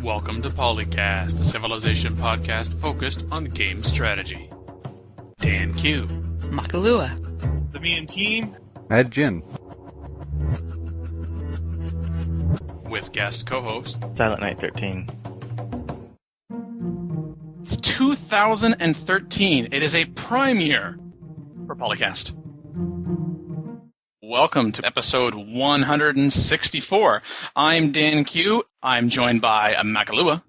Welcome to PolyCast, a Civilization podcast focused on game strategy. Dan Q. Makalua. The Me and Team. Mad Jin. With guest co-host Silent Night 13. It's 2013. It is a prime year for PolyCast. Welcome to episode 164. I'm Dan Q. I'm joined by Makalua.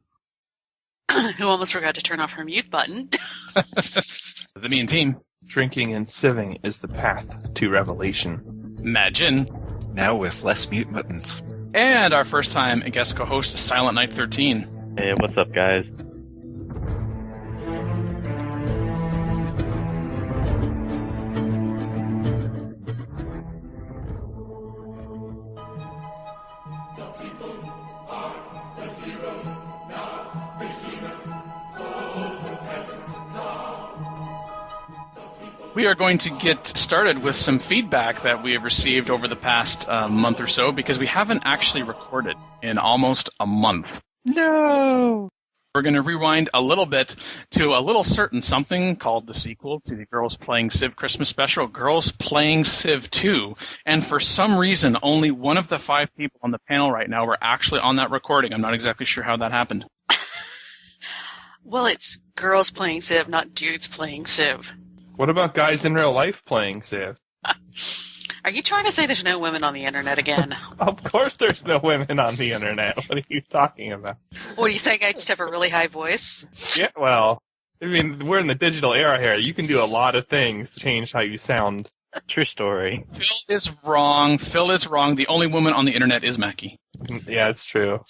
Who almost forgot to turn off her mute button. The Me and Team. Drinking and sieving is the path to revelation. Mad Jin. Now with less mute buttons. And our first time guest co-host, Silent Night 13. Hey, what's up, guys? We are going to get started with some feedback that we have received over the past month or so because we haven't actually recorded in almost a month. No! We're going to rewind a little bit to a little certain something called the sequel to the Girls Playing Civ Christmas Special, Girls Playing Civ 2. And for some reason, only one of the 5 people on the panel right now were actually on that recording. I'm not exactly sure how that happened. Well, it's girls playing Civ, not dudes playing Civ. What about guys in real life playing Civ? Are you trying to say there's no women on the internet again? Of course there's no women on the internet. What are you talking about? What are you saying? I just have a really high voice? Yeah, well, I mean, we're in the digital era here. You can do a lot of things to change how you sound. True story. Phil is wrong. Phil is wrong. The only woman on the internet is Mackie. Yeah, it's true.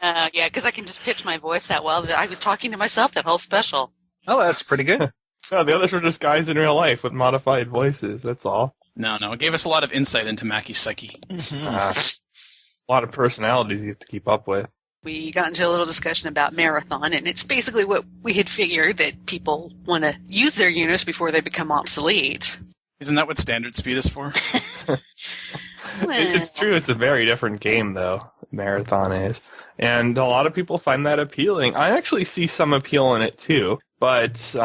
Yeah, because I can just pitch my voice that well that I was talking to myself that whole special. Oh, that's pretty good. No, the others were just guys in real life with modified voices, that's all. No, it gave us a lot of insight into Mackie's psyche. A lot of personalities you have to keep up with. We got into a little discussion about Marathon, and it's basically what we had figured, that people want to use their units before they become obsolete. Isn't that what standard speed is for? It's true, it's a very different game, though, Marathon is. And a lot of people find that appealing. I actually see some appeal in it, too. But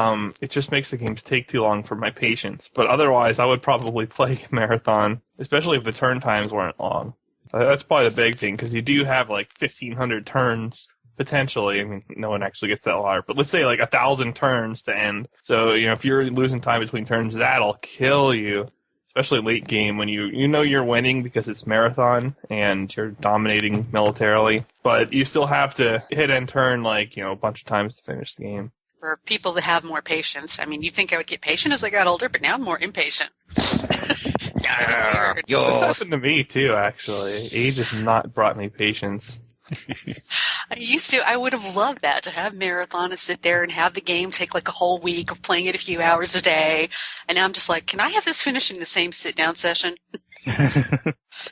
it just makes the games take too long for my patience. But otherwise, I would probably play Marathon, especially if the turn times weren't long. That's probably the big thing, because you do have like 1,500 turns, potentially. I mean, no one actually gets that large. But let's say like 1,000 turns to end. So, if you're losing time between turns, that'll kill you. Especially late game when you know you're winning because it's Marathon and you're dominating militarily. But you still have to hit and turn like, a bunch of times to finish the game. For people that have more patience. I mean, you'd think I would get patient as I got older, but now I'm more impatient. Yeah. This happened to me, too, actually. Age has not brought me patience. I would have loved that, to have Marathon and sit there and have the game take like a whole week of playing it a few hours a day. And now I'm just like, can I have this finished in the same sit-down session?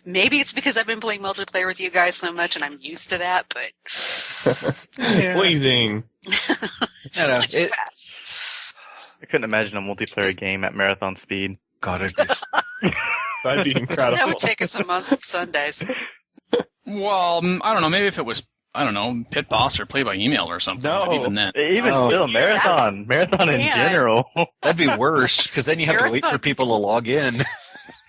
Maybe it's because I've been playing multiplayer with you guys so much and I'm used to that, but... Pleasing. I couldn't imagine a multiplayer game at marathon speed. God, That'd be incredible. That would take us a month of Sundays. Well, I don't know. Maybe if it was, Pit Boss or play by email or something. No. But even then. Still, marathon. Marathon in general. that'd be worse, because then you have to wait for people to log in.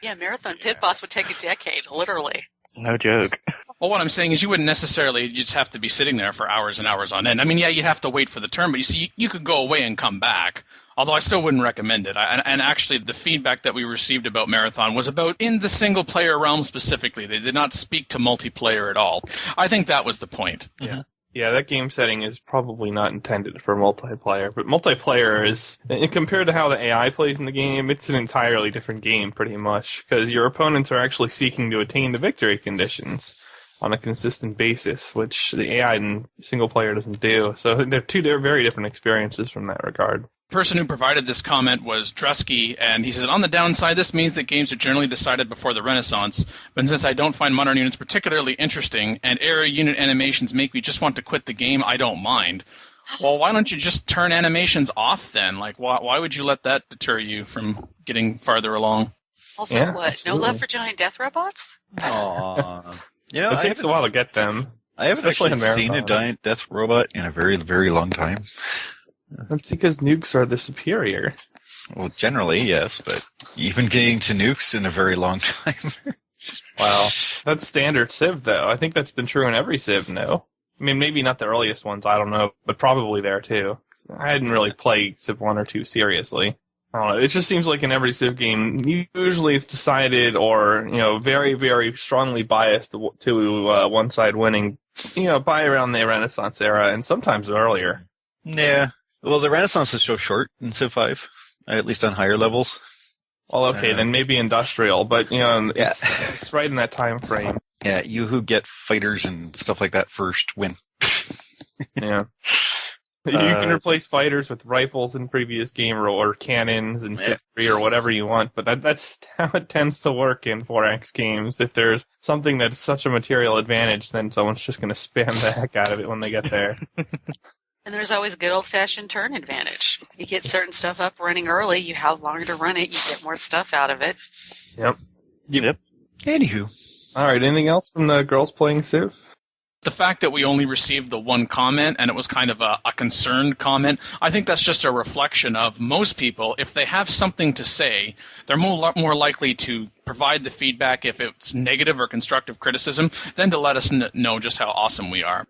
Yeah, Marathon Pit Boss would take a decade, literally. No joke. Well, what I'm saying is you wouldn't necessarily just have to be sitting there for hours and hours on end. I mean, yeah, you'd have to wait for the turn, but you see, you could go away and come back. Although I still wouldn't recommend it. And actually, the feedback that we received about Marathon was about in the single-player realm specifically. They did not speak to multiplayer at all. I think that was the point. Yeah. Yeah, that game setting is probably not intended for multiplayer. But multiplayer is, compared to how the AI plays in the game, it's an entirely different game, pretty much. Because your opponents are actually seeking to attain the victory conditions on a consistent basis, which the AI in single player doesn't do. So they're very different experiences from that regard. The person who provided this comment was Drusky, and he said, on the downside, this means that games are generally decided before the Renaissance, but since I don't find modern units particularly interesting, and era unit animations make me just want to quit the game, I don't mind. Well, why don't you just turn animations off then? Like, why would you let that deter you from getting farther along? Also, what? Absolutely. No love for giant death robots? Aww. It takes a while to get them. I haven't Especially actually in seen a Marathon. giant death robot in a very, very long time. That's because nukes are the superior. Well, generally, yes, but even getting to nukes in a very long time. Wow. That's standard Civ, though. I think that's been true in every Civ, no? I mean, maybe not the earliest ones, I don't know, but probably there, too. I hadn't really played Civ 1 or 2 seriously. I don't know, it just seems like in every Civ game, usually it's decided or, very, very strongly biased to one side winning, by around the Renaissance era, and sometimes earlier. Yeah. Well, the Renaissance is so short in Civ 5, at least on higher levels. Well, okay, then maybe industrial, but, Yeah. it's right in that time frame. Yeah, you who get fighters and stuff like that first win. Yeah. You can replace fighters with rifles in previous game or cannons in Civ 3 or whatever you want, but that's how it tends to work in 4X games. If there's something that's such a material advantage, then someone's just going to spam the heck out of it when they get there. And there's always good old-fashioned turn advantage. You get certain stuff up running early, you have longer to run it, you get more stuff out of it. Yep. Anywho. All right, anything else from the girls playing Civ? The fact that we only received the one comment, and it was kind of a concerned comment, I think that's just a reflection of most people. If they have something to say, they're more likely to provide the feedback if it's negative or constructive criticism than to let us know just how awesome we are.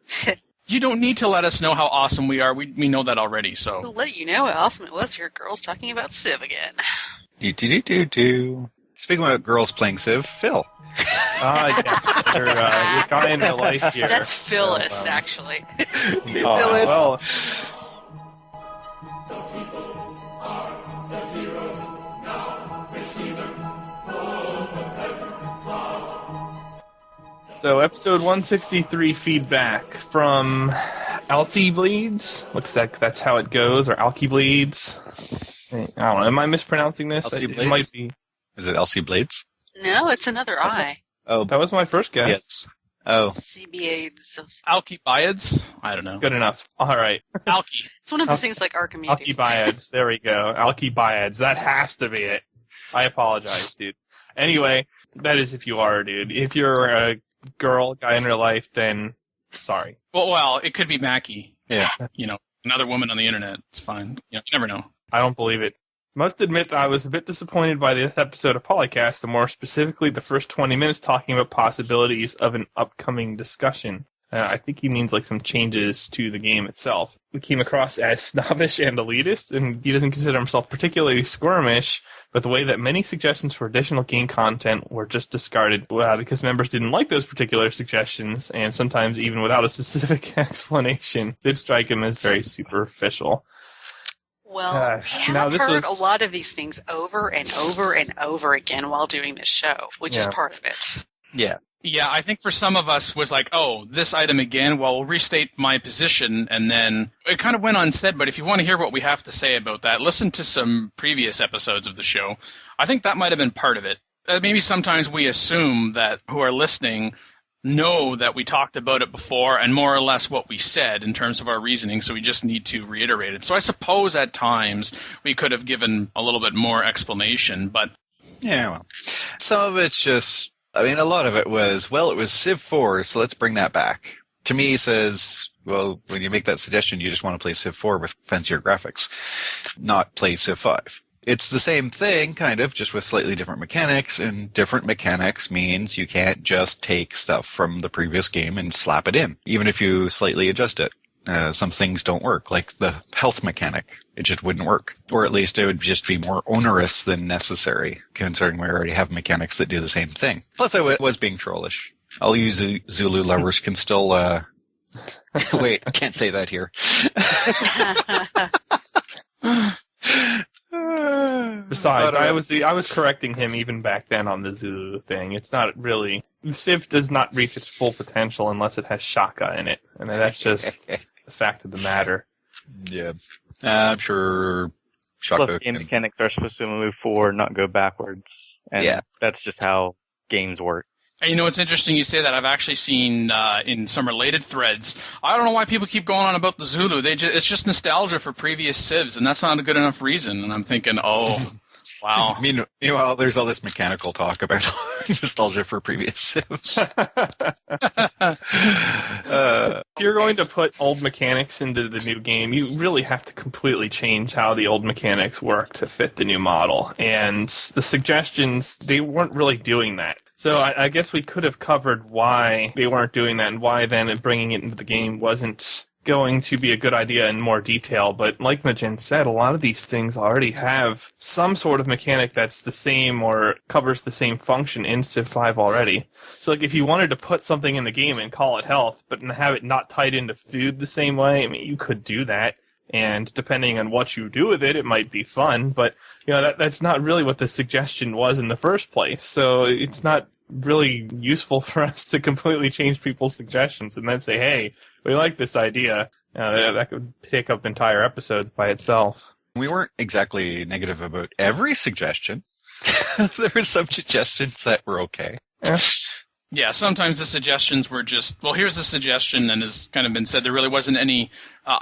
You don't need to let us know how awesome we are. We know that already. So We'll let you know how awesome it was to hear girls talking about Civ again. Do. Speaking about girls playing Civ, Phil. Yes. You're guy in real life here. That's Phyllis, actually. Phyllis. Well, so episode 163 feedback from Alcy Bleeds. Looks like that's how it goes, or Alky Bleeds. I don't know. Am I mispronouncing this? Alcy It Blades? might be. Is it Elsie Blades? No, it's another I. Oh, That was my first guess. yes. Oh, CBA. Alcibiades? I don't know. Good enough. All right. Alky. It's one of those things like Archimedes. Alcibiades. There we go. Alcibiades. That has to be it. I apologize, dude. Anyway, that is if you are, dude. If you're a girl, guy in real life, then sorry. Well, it could be Mackie. yeah. Another woman on the internet. It's fine. You never know. I don't believe it. Must admit that I was a bit disappointed by this episode of PolyCast, and more specifically the first 20 minutes talking about possibilities of an upcoming discussion. I think he means like some changes to the game itself. We came across as snobbish and elitist, and he doesn't consider himself particularly squirmish, but the way that many suggestions for additional game content were just discarded because members didn't like those particular suggestions, and sometimes even without a specific explanation, did strike him as very superficial. Well, we now have this heard was- a lot of these things over and over and over again while doing this show, which is Yeah. part of it. Yeah. Yeah, I think for some of us was like, oh, this item again, well, we'll restate my position, and then it kind of went unsaid, but if you want to hear what we have to say about that, listen to some previous episodes of the show. I think that might have been part of it. Maybe sometimes we assume that who are listening know that we talked about it before and more or less what we said in terms of our reasoning, so we just need to reiterate it. So I suppose at times we could have given a little bit more explanation, but... Yeah, well, some of it's just, a lot of it was, it was Civ 4, so let's bring that back. To me, it says, well, when you make that suggestion, you just want to play Civ 4 with fancier graphics, not play Civ 5. It's the same thing, kind of, just with slightly different mechanics, and different mechanics means you can't just take stuff from the previous game and slap it in, even if you slightly adjust it. Some things don't work, like the health mechanic. It just wouldn't work. Or at least it would just be more onerous than necessary, considering we already have mechanics that do the same thing. Plus, I was being trollish. All you Zulu lovers can still... Wait, I can't say that here. Besides, I was correcting him even back then on the Zulu thing. It's not really... Civ does not reach its full potential unless it has Shaka in it. And that's just the fact of the matter. Yeah. I'm sure Shaka... Plus, game mechanics are supposed to move forward, not go backwards. And that's just how games work. And it's interesting you say that. I've actually seen in some related threads, I don't know why people keep going on about the Zulu. It's just nostalgia for previous Civs, and that's not a good enough reason. And I'm thinking, oh, wow. Meanwhile, there's all this mechanical talk about nostalgia for previous Civs. you're going to put old mechanics into the new game, you really have to completely change how the old mechanics work to fit the new model. And the suggestions, they weren't really doing that. So I guess we could have covered why they weren't doing that and why then bringing it into the game wasn't going to be a good idea in more detail. But like Majin said, a lot of these things already have some sort of mechanic that's the same or covers the same function in Civ 5 already. So like if you wanted to put something in the game and call it health, but have it not tied into food the same way, I mean, you could do that. And depending on what you do with it, it might be fun. But, that's not really what the suggestion was in the first place. So it's not really useful for us to completely change people's suggestions and then say, hey, we like this idea. That could take up entire episodes by itself. We weren't exactly negative about every suggestion. There were some suggestions that were okay. Yeah, sometimes the suggestions were just, well, here's the suggestion, and has kind of been said. There really wasn't any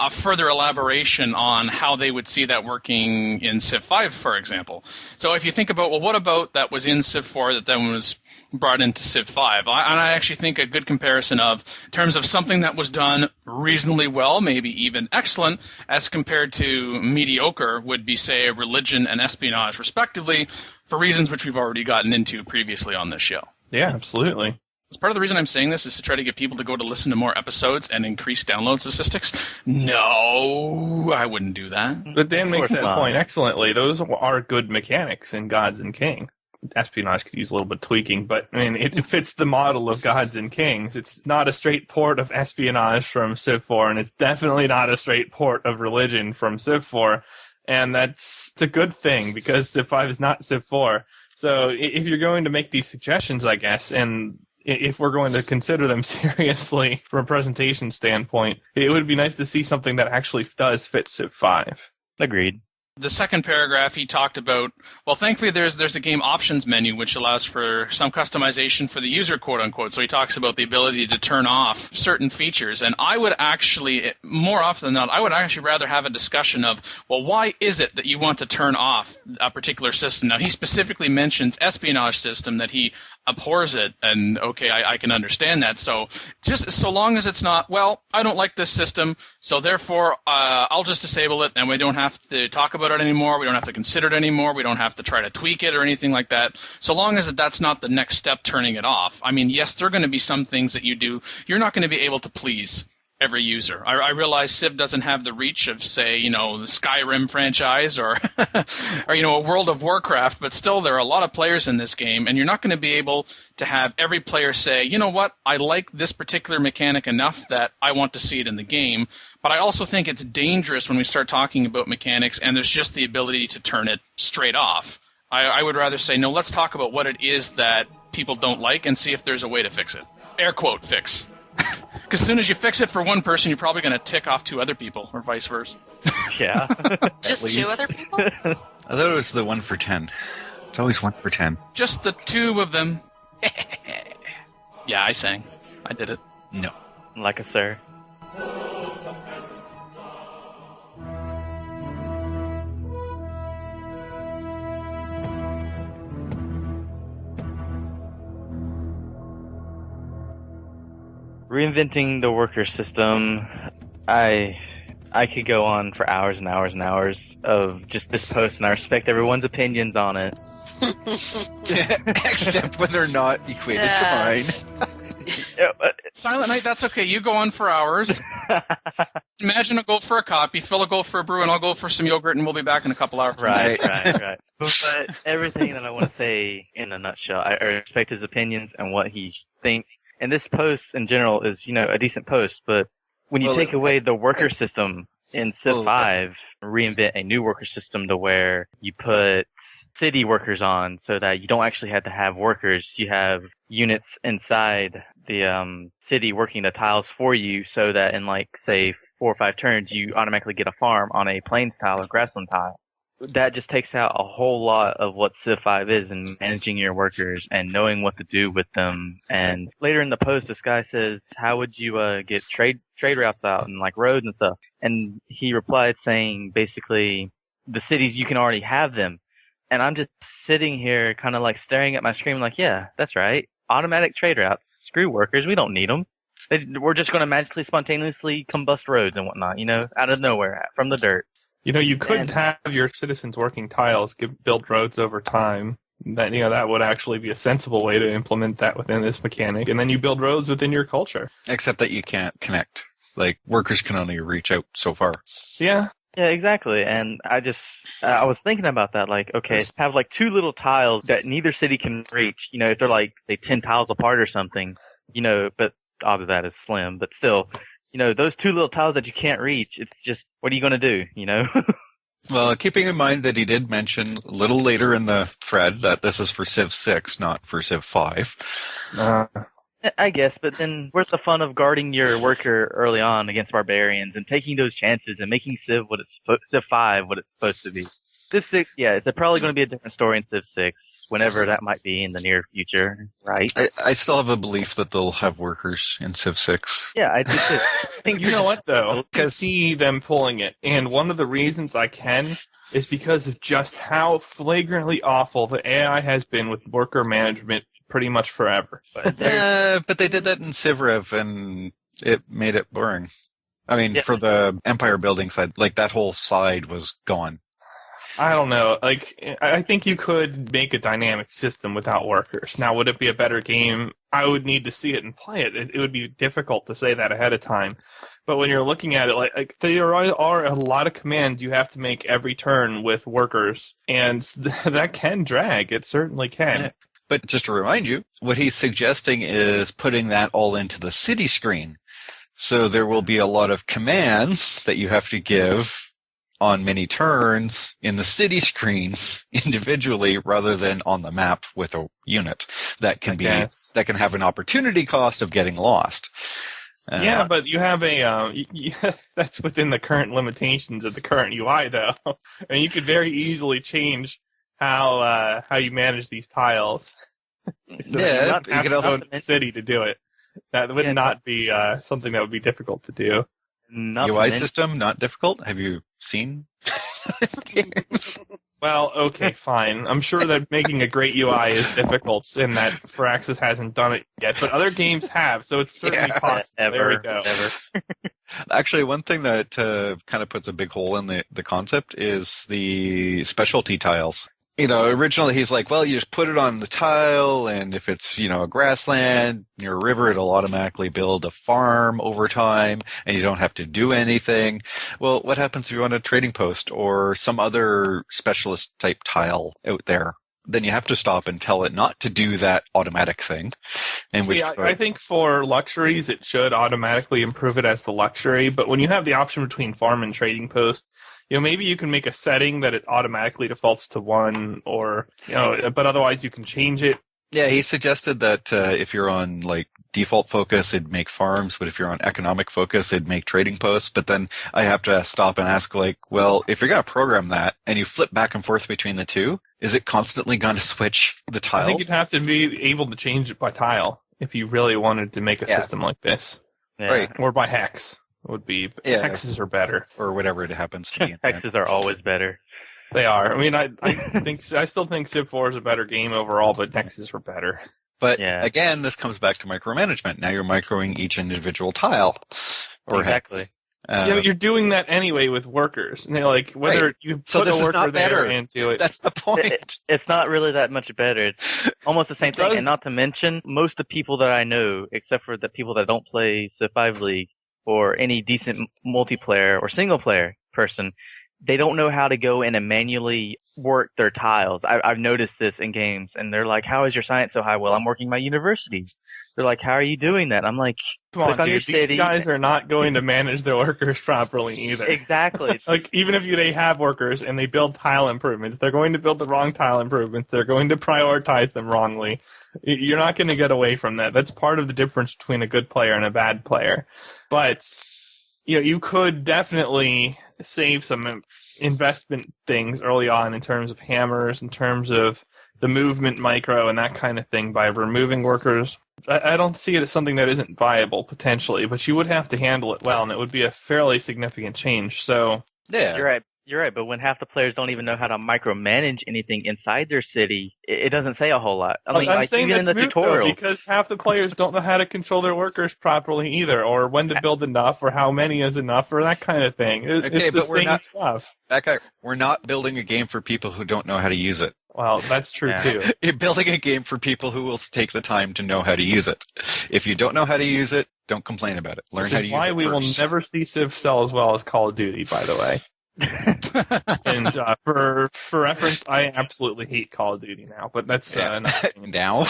further elaboration on how they would see that working in Civ 5, for example. So if you think about, well, what about that was in Civ 4 that then was brought into Civ 5? I actually think a good comparison of, in terms of something that was done reasonably well, maybe even excellent, as compared to mediocre, would be, say, religion and espionage, respectively, for reasons which we've already gotten into previously on this show. Yeah, absolutely. Part of the reason I'm saying this is to try to get people to go to listen to more episodes and increase download statistics. No, I wouldn't do that. But Dan makes that point excellently. Those are good mechanics in Gods and King. Espionage could use a little bit of tweaking, but I mean, it fits the model of Gods and Kings. It's not a straight port of espionage from Civ 4, and it's definitely not a straight port of religion from Civ 4. And that's a good thing, because Civ 5 is not Civ 4. So if you're going to make these suggestions, I guess, and if we're going to consider them seriously from a presentation standpoint, it would be nice to see something that actually does fit Civ 5. Agreed. The second paragraph, he talked about, well, thankfully there's a game options menu which allows for some customization for the user, quote unquote. So he talks about the ability to turn off certain features. And I would actually, more often than not, I would actually rather have a discussion of, well, why is it that you want to turn off a particular system? Now, he specifically mentions espionage system, that he abhors it, and okay, I can understand that. So just so long as it's not, well, I don't like this system, so therefore I'll just disable it, and we don't have to talk about it anymore, we don't have to consider it anymore, we don't have to try to tweak it or anything like that. So long as that's not the next step, turning it off. I mean, yes, there are going to be some things that you do, you're not going to be able to please every user. I realize Civ doesn't have the reach of, say, the Skyrim franchise or, or a World of Warcraft, but still there are a lot of players in this game, and you're not going to be able to have every player say, you know what, I like this particular mechanic enough that I want to see it in the game. But I also think it's dangerous when we start talking about mechanics and there's just the ability to turn it straight off. I would rather say, no, let's talk about what it is that people don't like and see if there's a way to fix it. Air quote, fix. Because as soon as you fix it for one person, you're probably going to tick off two other people, or vice versa. Yeah. Just two other people? I thought it was the 1 for 10. It's always 1 for 10. Just the two of them. Yeah, I sang. I did it. No. Like a sir. Reinventing the worker system, I could go on for hours and hours and hours of just this post, and I respect everyone's opinions on it. Except when they're not equated to mine. Silent Night, that's okay. You go on for hours. Imagine I'll go for a copy, Phil will go for a brew, and I'll go for some yogurt, and we'll be back in a couple hours. Right. But everything that I want to say in a nutshell, I respect his opinions and what he thinks. And this post in general is, a decent post, but when you take away the worker system in Civ 5, reinvent a new worker system to where you put city workers on so that you don't actually have to have workers. You have units inside the city working the tiles for you so that in, say, 4 or 5 turns, you automatically get a farm on a plains tile or grassland tile. That just takes out a whole lot of what Civ 5 is in managing your workers and knowing what to do with them. And later in the post, this guy says, how would you get trade routes out and roads and stuff? And he replied saying, basically, the cities, you can already have them. And I'm just sitting here kind of staring at my screen yeah, that's right. Automatic trade routes. Screw workers. We don't need them. We're just going to magically, spontaneously combust roads and whatnot, out of nowhere, from the dirt. You could have your citizens working tiles build roads over time. That would actually be a sensible way to implement that within this mechanic. And then you build roads within your culture. Except that you can't connect. Like, workers can only reach out so far. Yeah. Yeah, exactly. And I was thinking about that. Like, okay, have like two little tiles that neither city can reach. If they're like, say, 10 tiles apart or something, but odds of that is slim. But still, those two little tiles that you can't reach, it's just, what are you going to do, Well, keeping in mind that he did mention a little later in the thread that this is for Civ 6, not for Civ 5. I guess, but then where's the fun of guarding your worker early on against barbarians and taking those chances and making Civ 5 what it's supposed to be? Civ 6, yeah, it's probably going to be a different story in Civ 6, whenever that might be in the near future, right? I still have a belief that they'll have workers in Civ 6. Yeah, I do too. You know what, though? I can see them pulling it. And one of the reasons I can is because of just how flagrantly awful the AI has been with worker management pretty much forever. But they did that in Civrev, and it made it boring. I mean, for the empire building side, like, that whole side was gone. I don't know. Like, I think you could make a dynamic system without workers. Now, would it be a better game? I would need to see it and play it. It would be difficult to say that ahead of time. But when you're looking at it, like there are a lot of commands you have to make every turn with workers, and that can drag. It certainly can. Yeah. But just to remind you, what he's suggesting is putting that all into the city screen. So there will be a lot of commands that you have to give on many turns in the city screens individually rather than on the map with a unit. That can have an opportunity cost of getting lost. Yeah, but you have that's within the current limitations of the current UI, though. I mean, you could very easily change how you manage these tiles. So you could also the city to do it. That would not be something that would be difficult to do. UI system, not difficult? Have you seen games? Well, okay, fine. I'm sure that making a great UI is difficult, and that Firaxis hasn't done it yet, but other games have, so it's certainly possible. There we go. Actually, one thing that kind of puts a big hole in the concept is the specialty tiles. Originally he's like, well, you just put it on the tile, and if it's, a grassland near a river, it'll automatically build a farm over time, and you don't have to do anything. Well, what happens if you want a trading post or some other specialist type tile out there? Then you have to stop and tell it not to do that automatic thing. I think for luxuries, it should automatically improve it as the luxury, but when you have the option between farm and trading post, maybe you can make a setting that it automatically defaults to 1, or, but otherwise you can change it. Yeah, he suggested that if you're on, like, default focus, it'd make farms, but if you're on economic focus, it'd make trading posts. But then I have to stop and ask, like, well, if you're going to program that and you flip back and forth between the two, is it constantly going to switch the tiles? I think you'd have to be able to change it by tile if you really wanted to make a system like this. Yeah. Right. Or by hex. Would be hexes are better, or whatever it happens to be. Hexes are always better. They are. I mean, I still think Civ 4 is a better game overall, but hexes are better. But again, this comes back to micromanagement. Now you're microing each individual tile or hex. But you're doing that anyway with workers. And like whether you put a worker there and do it. That's the point. It's not really that much better. It's almost the same thing. And not to mention, most of the people that I know, except for the people that don't play Civ 5 League, or any decent multiplayer or single player person, they don't know how to go in and manually work their tiles. I've noticed this in games, and they're like, how is your science so high? Well, I'm working my university. They're like, how are you doing that? I'm like, come on, dude, these guys are not going to manage their workers properly either. Exactly. Like, even if they have workers and they build tile improvements, they're going to build the wrong tile improvements. They're going to prioritize them wrongly. You're not going to get away from that. That's part of the difference between a good player and a bad player. But, you could definitely save some investment things early on in terms of hammers, in terms of the movement micro and that kind of thing by removing workers. I don't see it as something that isn't viable, potentially, but you would have to handle it well, and it would be a fairly significant change. So yeah, you're right. You're right, but when half the players don't even know how to micromanage anything inside their city, it doesn't say a whole lot. I mean, I'm like, saying even in that's the moot, tutorial. though, because half the players don't know how to control their workers properly either, or when to build enough, or how many is enough, or that kind of thing. Okay, It's the but we're same not- stuff. We're not building a game for people who don't know how to use it. Well, that's true, Yeah. too. You're building a game for people who will take the time to know how to use it. If you don't know how to use it, don't complain about it. Learn Which how is to use why it we will first. never see Civ sell as well as Call of Duty, by the way. And for reference, I absolutely hate Call of Duty now, but that's not now.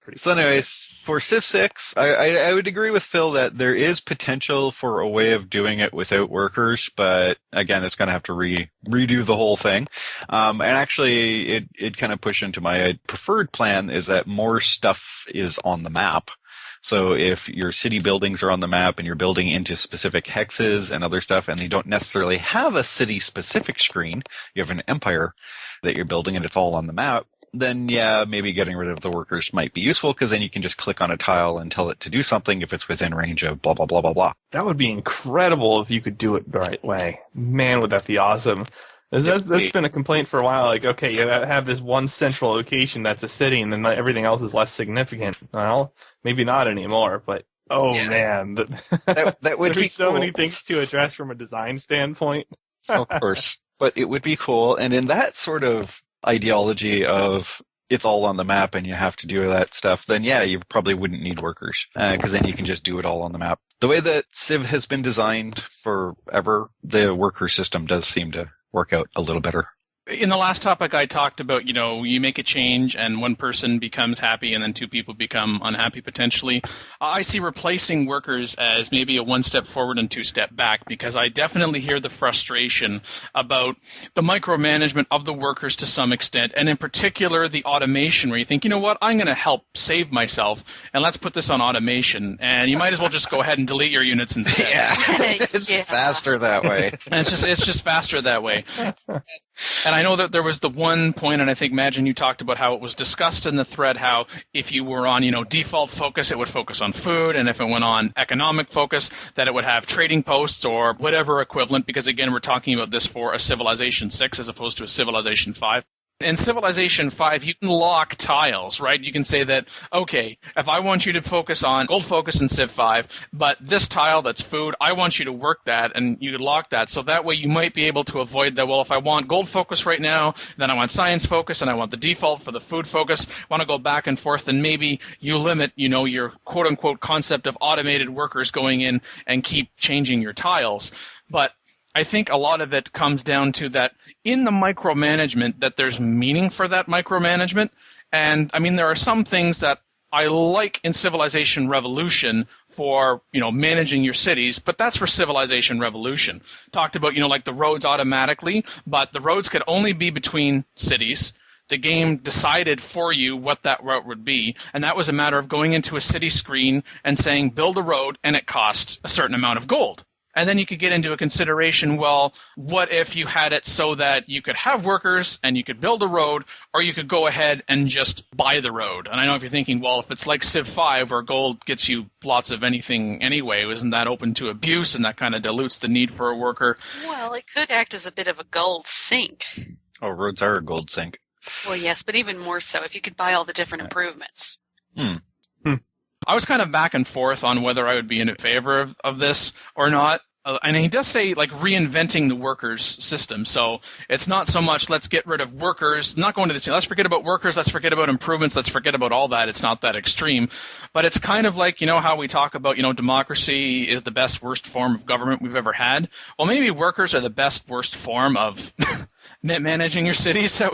pretty. So anyways, for Civ 6, I would agree with Phil that there is potential for a way of doing it without workers, but again, it's going to have to redo the whole thing. And actually, it kind of pushed into my preferred plan is that more stuff is on the map. So if your city buildings are on the map and you're building into specific hexes and other stuff, and you don't necessarily have a city-specific screen, you have an empire that you're building and it's all on the map, then yeah, maybe getting rid of the workers might be useful because then you can just click on a tile and tell it to do something if it's within range of blah, blah, blah, blah, blah. That would be incredible if you could do it the right way. Man, would that be awesome. That's been a complaint for a while. Like, okay, you have this one central location that's a city, and then everything else is less significant. Well, maybe not anymore, but man, That would be there's so cool. many things to address from a design standpoint. Of course. But it would be cool. And in that sort of ideology of it's all on the map and you have to do that stuff, then yeah, you probably wouldn't need workers because then you can just do it all on the map. The way that Civ has been designed forever, the worker system does seem to work out a little better. In the last topic, I talked about, you make a change and one person becomes happy and then two people become unhappy potentially. I see replacing workers as maybe a one step forward and two step back because I definitely hear the frustration about the micromanagement of the workers to some extent, and in particular the automation where you think, you know what, I'm going to help save myself and let's put this on automation, and you might as well just go ahead and delete your units instead. Yeah, it's faster that way. And it's just faster that way. And I know that there was the one point, and I think, Imagine, you talked about how it was discussed in the thread, how if you were on, default focus, it would focus on food, and if it went on economic focus, that it would have trading posts or whatever equivalent, because again, we're talking about this for a Civilization 6 as opposed to a Civilization 5. In Civilization 5, you can lock tiles, right? You can say that, okay, if I want you to focus on gold focus in Civ 5, but this tile that's food, I want you to work that, and you could lock that. So that way you might be able to avoid that, well, if I want gold focus right now, then I want science focus, and I want the default for the food focus, I want to go back and forth, then maybe you limit, your quote-unquote concept of automated workers going in and keep changing your tiles. But I think a lot of it comes down to that in the micromanagement, that there's meaning for that micromanagement. And I mean, there are some things that I like in Civilization Revolution for, managing your cities, but that's for Civilization Revolution. Talked about, like the roads automatically, but the roads could only be between cities. The game decided for you what that route would be, and that was a matter of going into a city screen and saying, build a road, and it costs a certain amount of gold. And then you could get into a consideration, well, what if you had it so that you could have workers and you could build a road, or you could go ahead and just buy the road? And I know if you're thinking, well, if it's like Civ 5 where gold gets you lots of anything anyway, isn't that open to abuse and that kind of dilutes the need for a worker? Well, it could act as a bit of a gold sink. Oh, roads are a gold sink. Well, yes, but even more so if you could buy all the different improvements. I was kind of back and forth on whether I would be in favor of this or not. And he does say, reinventing the workers system. So it's not so much let's get rid of workers, not going to this, let's forget about workers, let's forget about improvements, let's forget about all that. It's not that extreme. But it's kind of like, how we talk about, democracy is the best, worst form of government we've ever had. Well, maybe workers are the best, worst form of managing your cities that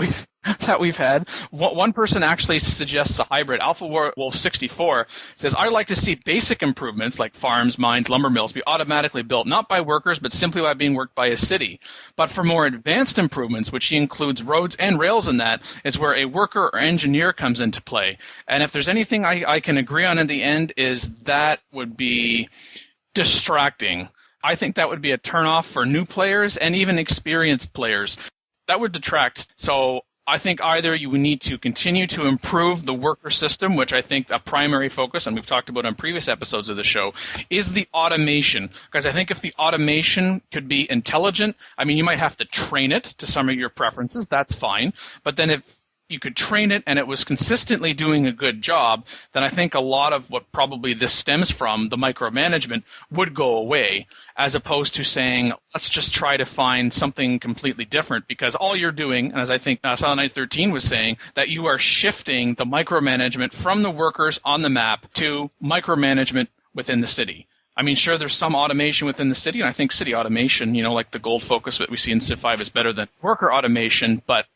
we've had. One person actually suggests a hybrid. Alpha Wolf 64 says, I like to see basic improvements like farms, mines, lumber mills be automatically built, not by workers, but simply by being worked by a city. But for more advanced improvements, which includes roads and rails in that, is where a worker or engineer comes into play. And if there's anything I can agree on in the end, is that would be distracting. I think that would be a turnoff for new players and even experienced players. That would detract. So I think either you need to continue to improve the worker system, which I think a primary focus, and we've talked about on previous episodes of the show, is the automation. Because I think if the automation could be intelligent, I mean, you might have to train it to some of your preferences. That's fine. But then if you could train it and it was consistently doing a good job, then I think a lot of what probably this stems from, the micromanagement, would go away, as opposed to saying, let's just try to find something completely different, because all you're doing, and as I think Silent Night 13 was saying, that you are shifting the micromanagement from the workers on the map to micromanagement within the city. I mean, sure, there's some automation within the city, and I think city automation, like the gold focus that we see in Civ 5 is better than worker automation, but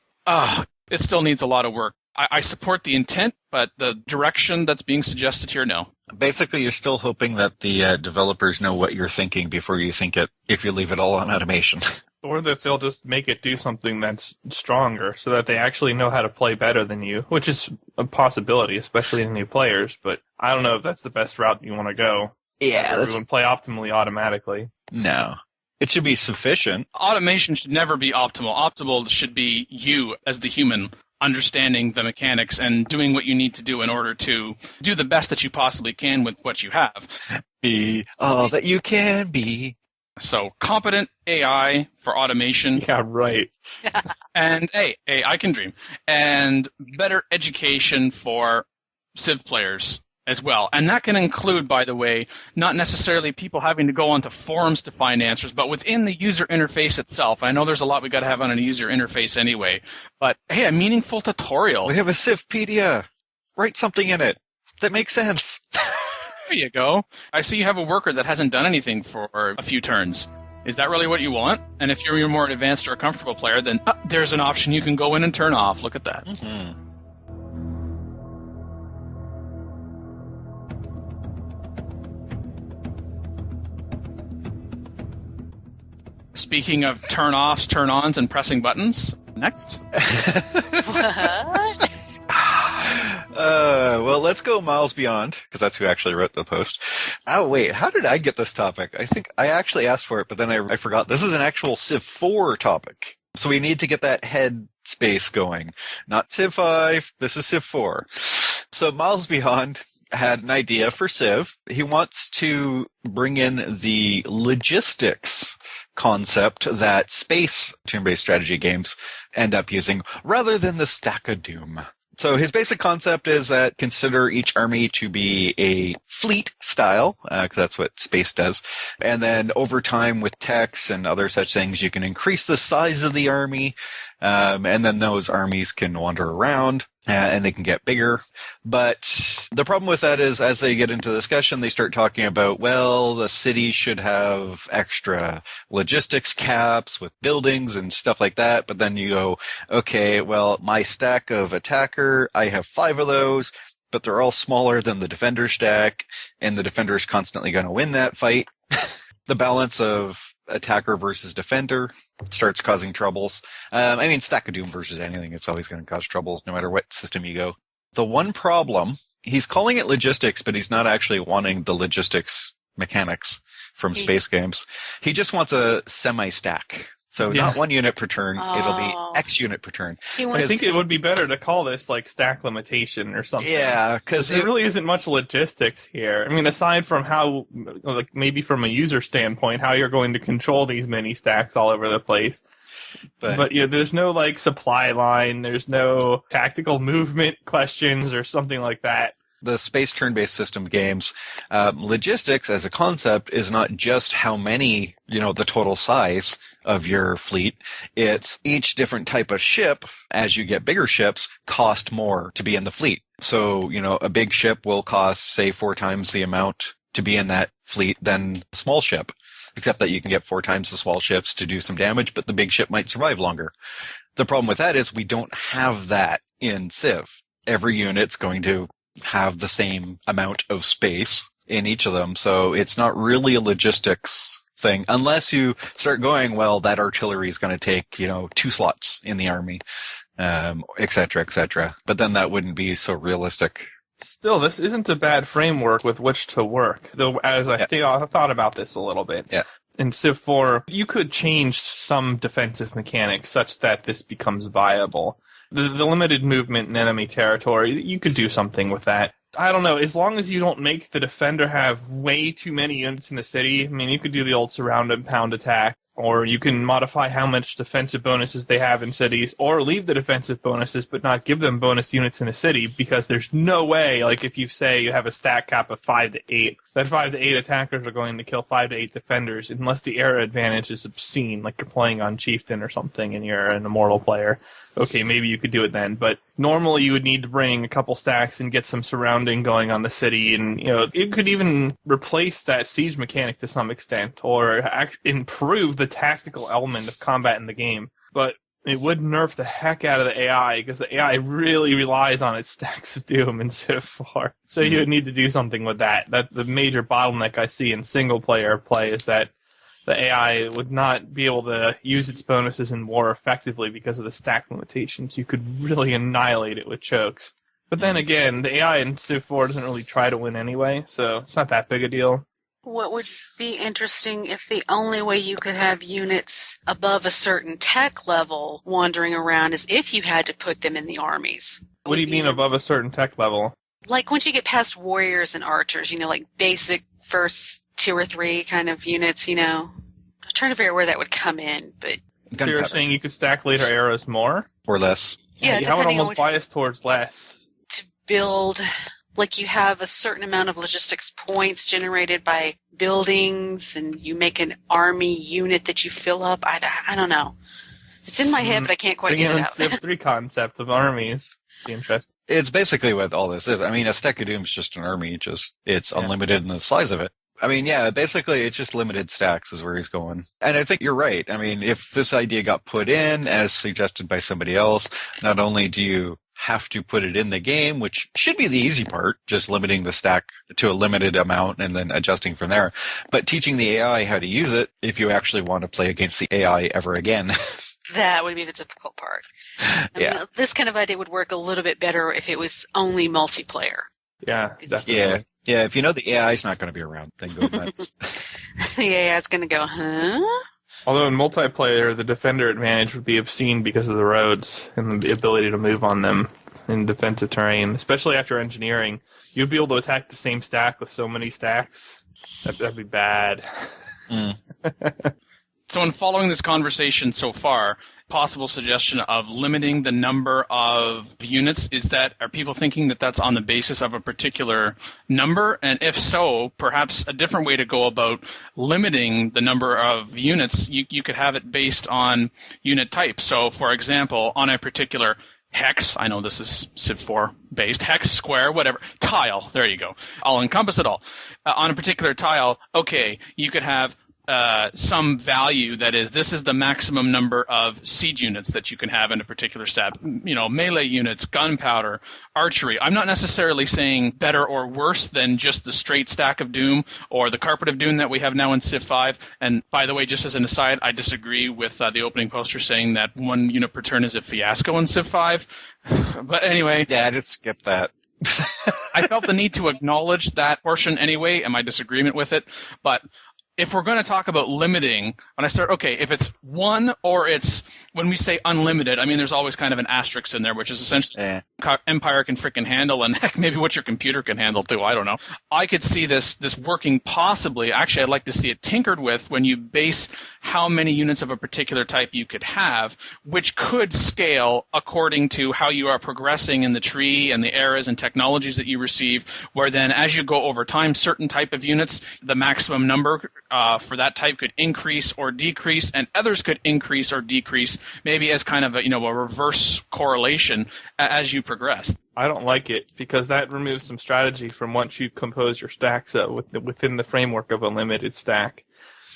it still needs a lot of work. I support the intent, but the direction that's being suggested here, no. Basically, you're still hoping that the developers know what you're thinking before you think it, if you leave it all on automation. Or that they'll just make it do something that's stronger so that they actually know how to play better than you, which is a possibility, especially in new players, but I don't know if that's the best route you want to go. Yeah, everyone play optimally automatically. No. It should be sufficient. Automation should never be optimal. Optimal should be you, as the human, understanding the mechanics and doing what you need to do in order to do the best that you possibly can with what you have. Be all that you can be. So, competent AI for automation. Yeah, right. And, hey, I can dream. And better education for Civ players as well. And that can include, by the way, not necessarily people having to go onto forums to find answers, but within the user interface itself. I know there's a lot we got to have on a user interface anyway, but hey, a meaningful tutorial. We have a Civpedia. Write something in it that makes sense. There you go. I see you have a worker that hasn't done anything for a few turns. Is that really what you want? And if you're more advanced or a comfortable player, then there's an option you can go in and turn off. Look at that. Mm-hmm. Speaking of turn-offs, turn-ons, and pressing buttons, next. What? Well, let's go Miles Beyond, because that's who actually wrote the post. Oh, wait, how did I get this topic? I think I actually asked for it, but then I forgot. This is an actual Civ 4 topic. So we need to get that head space going. Not Civ 5, this is Civ 4. So Miles Beyond had an idea for Civ. He wants to bring in the logistics concept that space turn-based strategy games end up using, rather than the stack of doom. So his basic concept is that consider each army to be a fleet style, because that's what space does. And then over time with techs and other such things, you can increase the size of the army, and then those armies can wander around. And they can get bigger. But the problem with that is, as they get into the discussion, they start talking about, well, the city should have extra logistics caps with buildings and stuff like that. But then you go, okay, well, my stack of attacker, I have 5 of those, but they're all smaller than the defender stack, and the defender's constantly going to win that fight. The balance of attacker versus defender starts causing troubles. I mean, Stack of Doom versus anything, it's always going to cause troubles no matter what system you go. The one problem, he's calling it logistics, but he's not actually wanting the logistics mechanics from space games. He just wants a semi-stack. So not 1 unit per turn, it'll be X unit per turn. I think it would be better to call this like stack limitation or something. Yeah, because there really isn't much logistics here. I mean, aside from how, like maybe from a user standpoint, how you're going to control these mini stacks all over the place. But yeah, there's no like supply line, there's no tactical movement questions or something like that. The space turn-based system games, logistics as a concept is not just how many, the total size of your fleet. It's each different type of ship, as you get bigger ships, cost more to be in the fleet. So, a big ship will cost, say, 4 times the amount to be in that fleet than a small ship, except that you can get 4 times the small ships to do some damage, but the big ship might survive longer. The problem with that is we don't have that in Civ. Every unit's going to have the same amount of space in each of them, so it's not really a logistics thing unless you start going, well, that artillery is going to take 2 slots in the army, et cetera, but then that wouldn't be so realistic. Still, this isn't a bad framework with which to work, though. As I thought about this a little bit, in Civ 4 you could change some defensive mechanics such that this becomes viable. The limited movement in enemy territory, you could do something with that. I don't know, as long as you don't make the defender have way too many units in the city, I mean, you could do the old surround and pound attack, or you can modify how much defensive bonuses they have in cities, or leave the defensive bonuses but not give them bonus units in a city, because there's no way, like if you say you have a stat cap of 5 to 8, that 5 to 8 attackers are going to kill 5 to 8 defenders, unless the era advantage is obscene, like you're playing on Chieftain or something and you're an immortal player. Okay, maybe you could do it then, but normally you would need to bring a couple stacks and get some surrounding going on the city, and it could even replace that siege mechanic to some extent, or improve the tactical element of combat in the game. But it would nerf the heck out of the AI, because the AI really relies on its stacks of Doom in Civ 4. So you would need to do something with that. That the major bottleneck I see in single-player play is that the AI would not be able to use its bonuses in war effectively because of the stack limitations. You could really annihilate it with chokes. But then again, the AI in Civ 4 doesn't really try to win anyway, so it's not that big a deal. What would be interesting if the only way you could have units above a certain tech level wandering around is if you had to put them in the armies. What do you mean above a certain tech level? Like once you get past warriors and archers, like basic first 2 or 3 kind of units, I'm trying to figure out where that would come in, but... So you're saying you could stack later eras more? Or less. Yeah, I would almost bias towards less. To build, like you have a certain amount of logistics points generated by buildings, and you make an army unit that you fill up. I don't know. It's in my head, but I can't quite get it out. Civ 3 concept of armies. Be interesting. It's basically what all this is. I mean, a stack of Doom is just an army. It's unlimited in the size of it. I mean, yeah, basically it's just limited stacks is where he's going. And I think you're right. I mean, if this idea got put in as suggested by somebody else, not only do you have to put it in the game, which should be the easy part, just limiting the stack to a limited amount and then adjusting from there, but teaching the AI how to use it if you actually want to play against the AI ever again. That would be the difficult part. I mean, this kind of idea would work a little bit better if it was only multiplayer. Yeah, definitely. Yeah, if you know the AI is not going to be around, then go nuts. The AI is going to go, huh? Although in multiplayer, the defender advantage would be obscene because of the roads and the ability to move on them in defensive terrain, especially after engineering. You'd be able to attack the same stack with so many stacks. That'd be bad. So in following this conversation so far, possible suggestion of limiting the number of units, are people thinking that that's on the basis of a particular number? And if so, perhaps a different way to go about limiting the number of units, you could have it based on unit type. So for example, on a particular hex, I know this is Civ 4 based, hex, square, whatever, tile, there you go. I'll encompass it all. On a particular tile, okay, you could have some value that is, this is the maximum number of siege units that you can have in a particular set. Melee units, gunpowder, archery. I'm not necessarily saying better or worse than just the straight stack of Doom or the carpet of Doom that we have now in Civ 5. And by the way, just as an aside, I disagree with the opening poster saying that 1 unit per turn is a fiasco in Civ 5. But anyway. Yeah, I just skipped that. I felt the need to acknowledge that portion anyway and my disagreement with it. But if we're going to talk about limiting, when I start, okay, if it's 1 or it's, when we say unlimited, I mean, there's always kind of an asterisk in there, which is essentially Empire can frickin' handle, and heck, maybe what your computer can handle too, I don't know. I could see this working possibly, actually I'd like to see it tinkered with when you base how many units of a particular type you could have, which could scale according to how you are progressing in the tree and the eras and technologies that you receive, where then as you go over time, certain type of units, the maximum number for that type could increase or decrease, and others could increase or decrease, maybe as kind of a reverse correlation as you progress. I don't like it because that removes some strategy from once you compose your stacks up within the framework of a limited stack.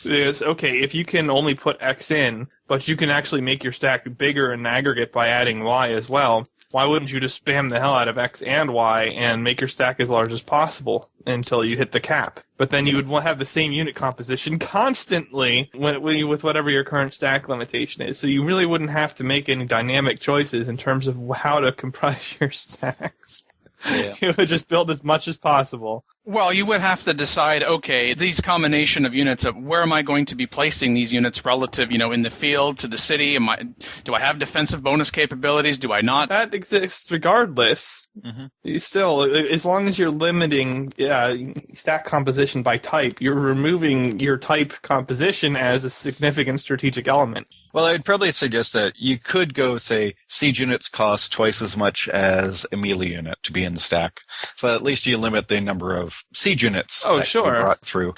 Because, okay, if you can only put X in, but you can actually make your stack bigger in aggregate by adding Y as well, why wouldn't you just spam the hell out of X and Y and make your stack as large as possible until you hit the cap? But then you would have the same unit composition constantly with whatever your current stack limitation is. So you really wouldn't have to make any dynamic choices in terms of how to comprise your stacks. Yeah. You would just build as much as possible Well, you would have to decide, okay, these combination of units, where am I going to be placing these units relative, in the field to the city? Do I have defensive bonus capabilities? Do I not? That exists regardless. Mm-hmm. Still, as long as you're limiting stack composition by type, you're removing your type composition as a significant strategic element. Well, I'd probably suggest that you could go, say, siege units cost twice as much as a melee unit to be in the stack. So at least you limit the number of siege units that can be brought through.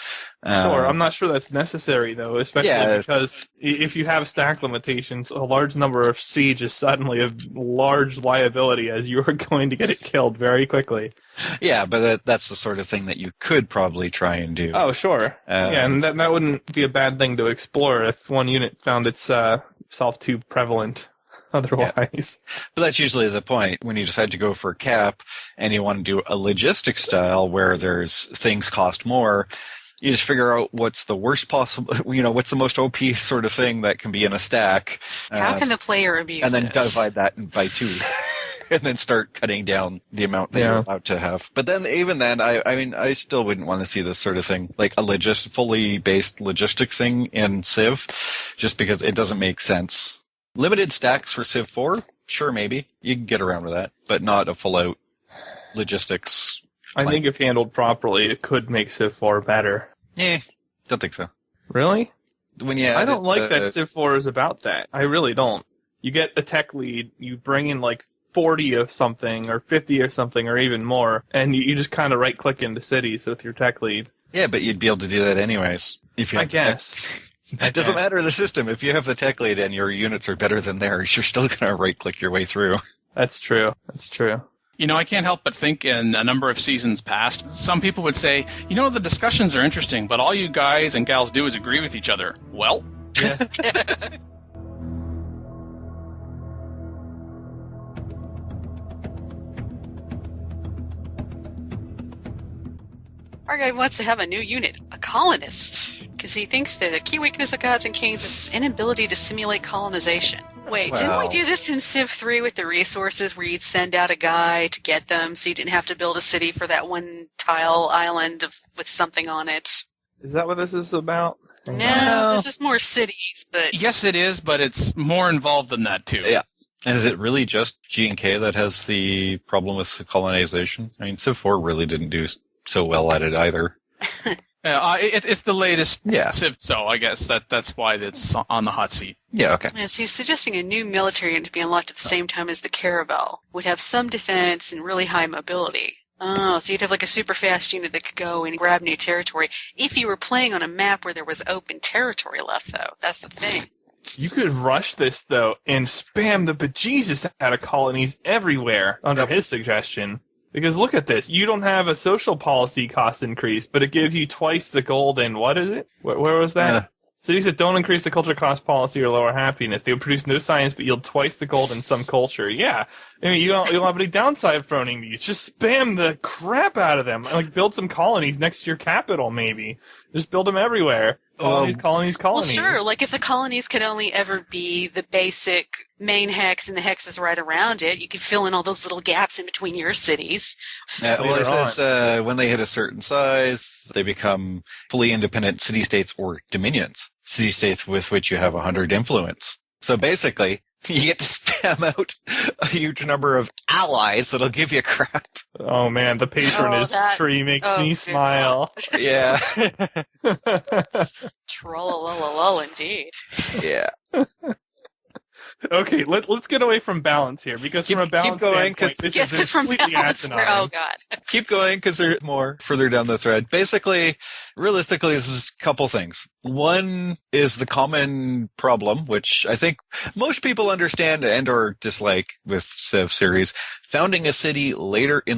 Sure, I'm not sure that's necessary, though, especially because if you have stack limitations, a large number of siege is suddenly a large liability, as you are going to get it killed very quickly. Yeah, but that's the sort of thing that you could probably try and do. Oh, sure. And that wouldn't be a bad thing to explore if one unit found itself too prevalent otherwise. Yeah. But that's usually the point when you decide to go for a cap and you want to do a logistic style where there's things cost more. You just figure out what's the worst possible, what's the most OP sort of thing that can be in a stack. How can the player abuse and then this? divide that by 2. And then start cutting down the amount that you're allowed to have. But then, even then, I still wouldn't want to see this sort of thing, like a fully based logistics thing in Civ, just because it doesn't make sense. Limited stacks for Civ 4? Sure, maybe. You can get around with that, but not a full-out logistics plan. I think if handled properly, it could make Civ 4 better. Don't think so. Really? I don't like that Civ 4 is about that. I really don't. You get a tech lead, you bring in like 40 of something, or 50 or something, or even more, and you just kind of right-click into cities with your tech lead. Yeah, but you'd be able to do that anyways. I guess. It doesn't matter the system. If you have the tech lead and your units are better than theirs, you're still going to right-click your way through. That's true. I can't help but think in a number of seasons past, some people would say, the discussions are interesting, but all you guys and gals do is agree with each other. Well. Yeah. Our guy wants to have a new unit, a colonist, because he thinks that the key weakness of Gods and Kings is his inability to simulate colonization. Wait, didn't we do this in Civ 3 with the resources where you'd send out a guy to get them so you didn't have to build a city for that one tile island with something on it? Is that what this is about? No, this is more cities, but... Yes, it is, but it's more involved than that, too. Yeah. And is it really just G&K that has the problem with colonization? I mean, Civ 4 really didn't do so well at it either. It's the latest Yeah. Civ, so I guess that's why it's on the hot seat. Yeah, okay. Yes, he's suggesting a new military unit to be unlocked at the same time as the Caravel. Would have some defense and really high mobility. Oh, so you'd have like a super fast unit that could go and grab new territory if you were playing on a map where there was open territory left, though. That's the thing. You could rush this, though, and spam the bejesus out of colonies everywhere under his suggestion. Because look at this. You don't have a social policy cost increase, but it gives you twice the gold in, what is it? Where was that? Cities that don't increase the culture cost policy or lower happiness. They would produce no science, but yield twice the gold in some culture. Yeah. I mean, you don't have any downside for owning these. Just spam the crap out of them. Like, build some colonies next to your capital, maybe. Just build them everywhere. Colonies. Well, sure. Like, if the colonies could only ever be the basic main hex and the hexes right around it, you could fill in all those little gaps in between your cities. Well, it says when they hit a certain size, they become fully independent city-states or dominions. City-states with which you have 100 influence. So basically, you get to spam out a huge number of allies that'll give you crap. Oh man, the patronage tree makes me smile. Yeah. Troll, indeed. Yeah. Okay, let's get away from balance here, because from a balance standpoint, this is completely asinine. Oh god. Keep going, because there's more further down the thread. Basically, realistically, this is a couple things. One is the common problem, which I think most people understand and or dislike with Civ series. Founding a city in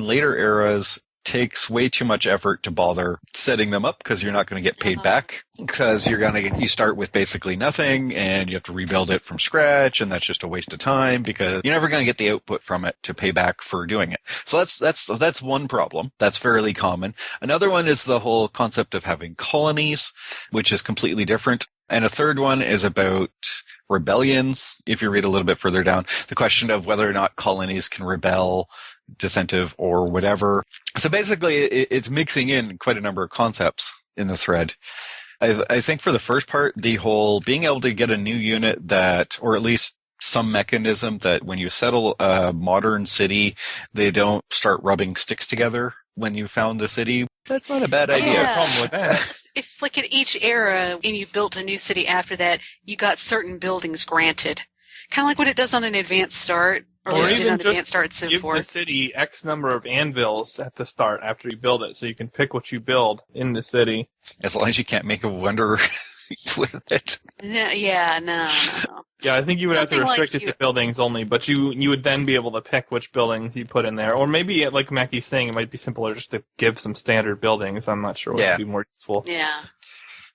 later eras takes way too much effort to bother setting them up, because you're not going to get paid back, because you start with basically nothing and you have to rebuild it from scratch, and that's just a waste of time because you're never going to get the output from it to pay back for doing it. So that's one problem. That's fairly common. Another one is the whole concept of having colonies, which is completely different. And a third one is about rebellions. If you read a little bit further down, the question of whether or not colonies can rebel dissentive or whatever. So basically, it's mixing in quite a number of concepts in the thread. I think for the first part, the whole being able to get a new unit that, or at least some mechanism that when you settle a modern city, they don't start rubbing sticks together when you found the city. That's not a bad idea. Yeah. Problem with that. If, like, at each era, and you built a new city after that, you got certain buildings granted. Kind of like what it does on an advanced start, or at least did on advanced start Civ give 4. the city X number of anvils at the start after you build it, so you can pick what you build in the city. As long as you can't make a wonder with it. No. Yeah, I think you would have to Something like restrict it to buildings only, but you would then be able to pick which buildings you put in there. Or maybe, like Mackie's saying, it might be simpler just to give some standard buildings. I'm not sure what would be more useful. Yeah.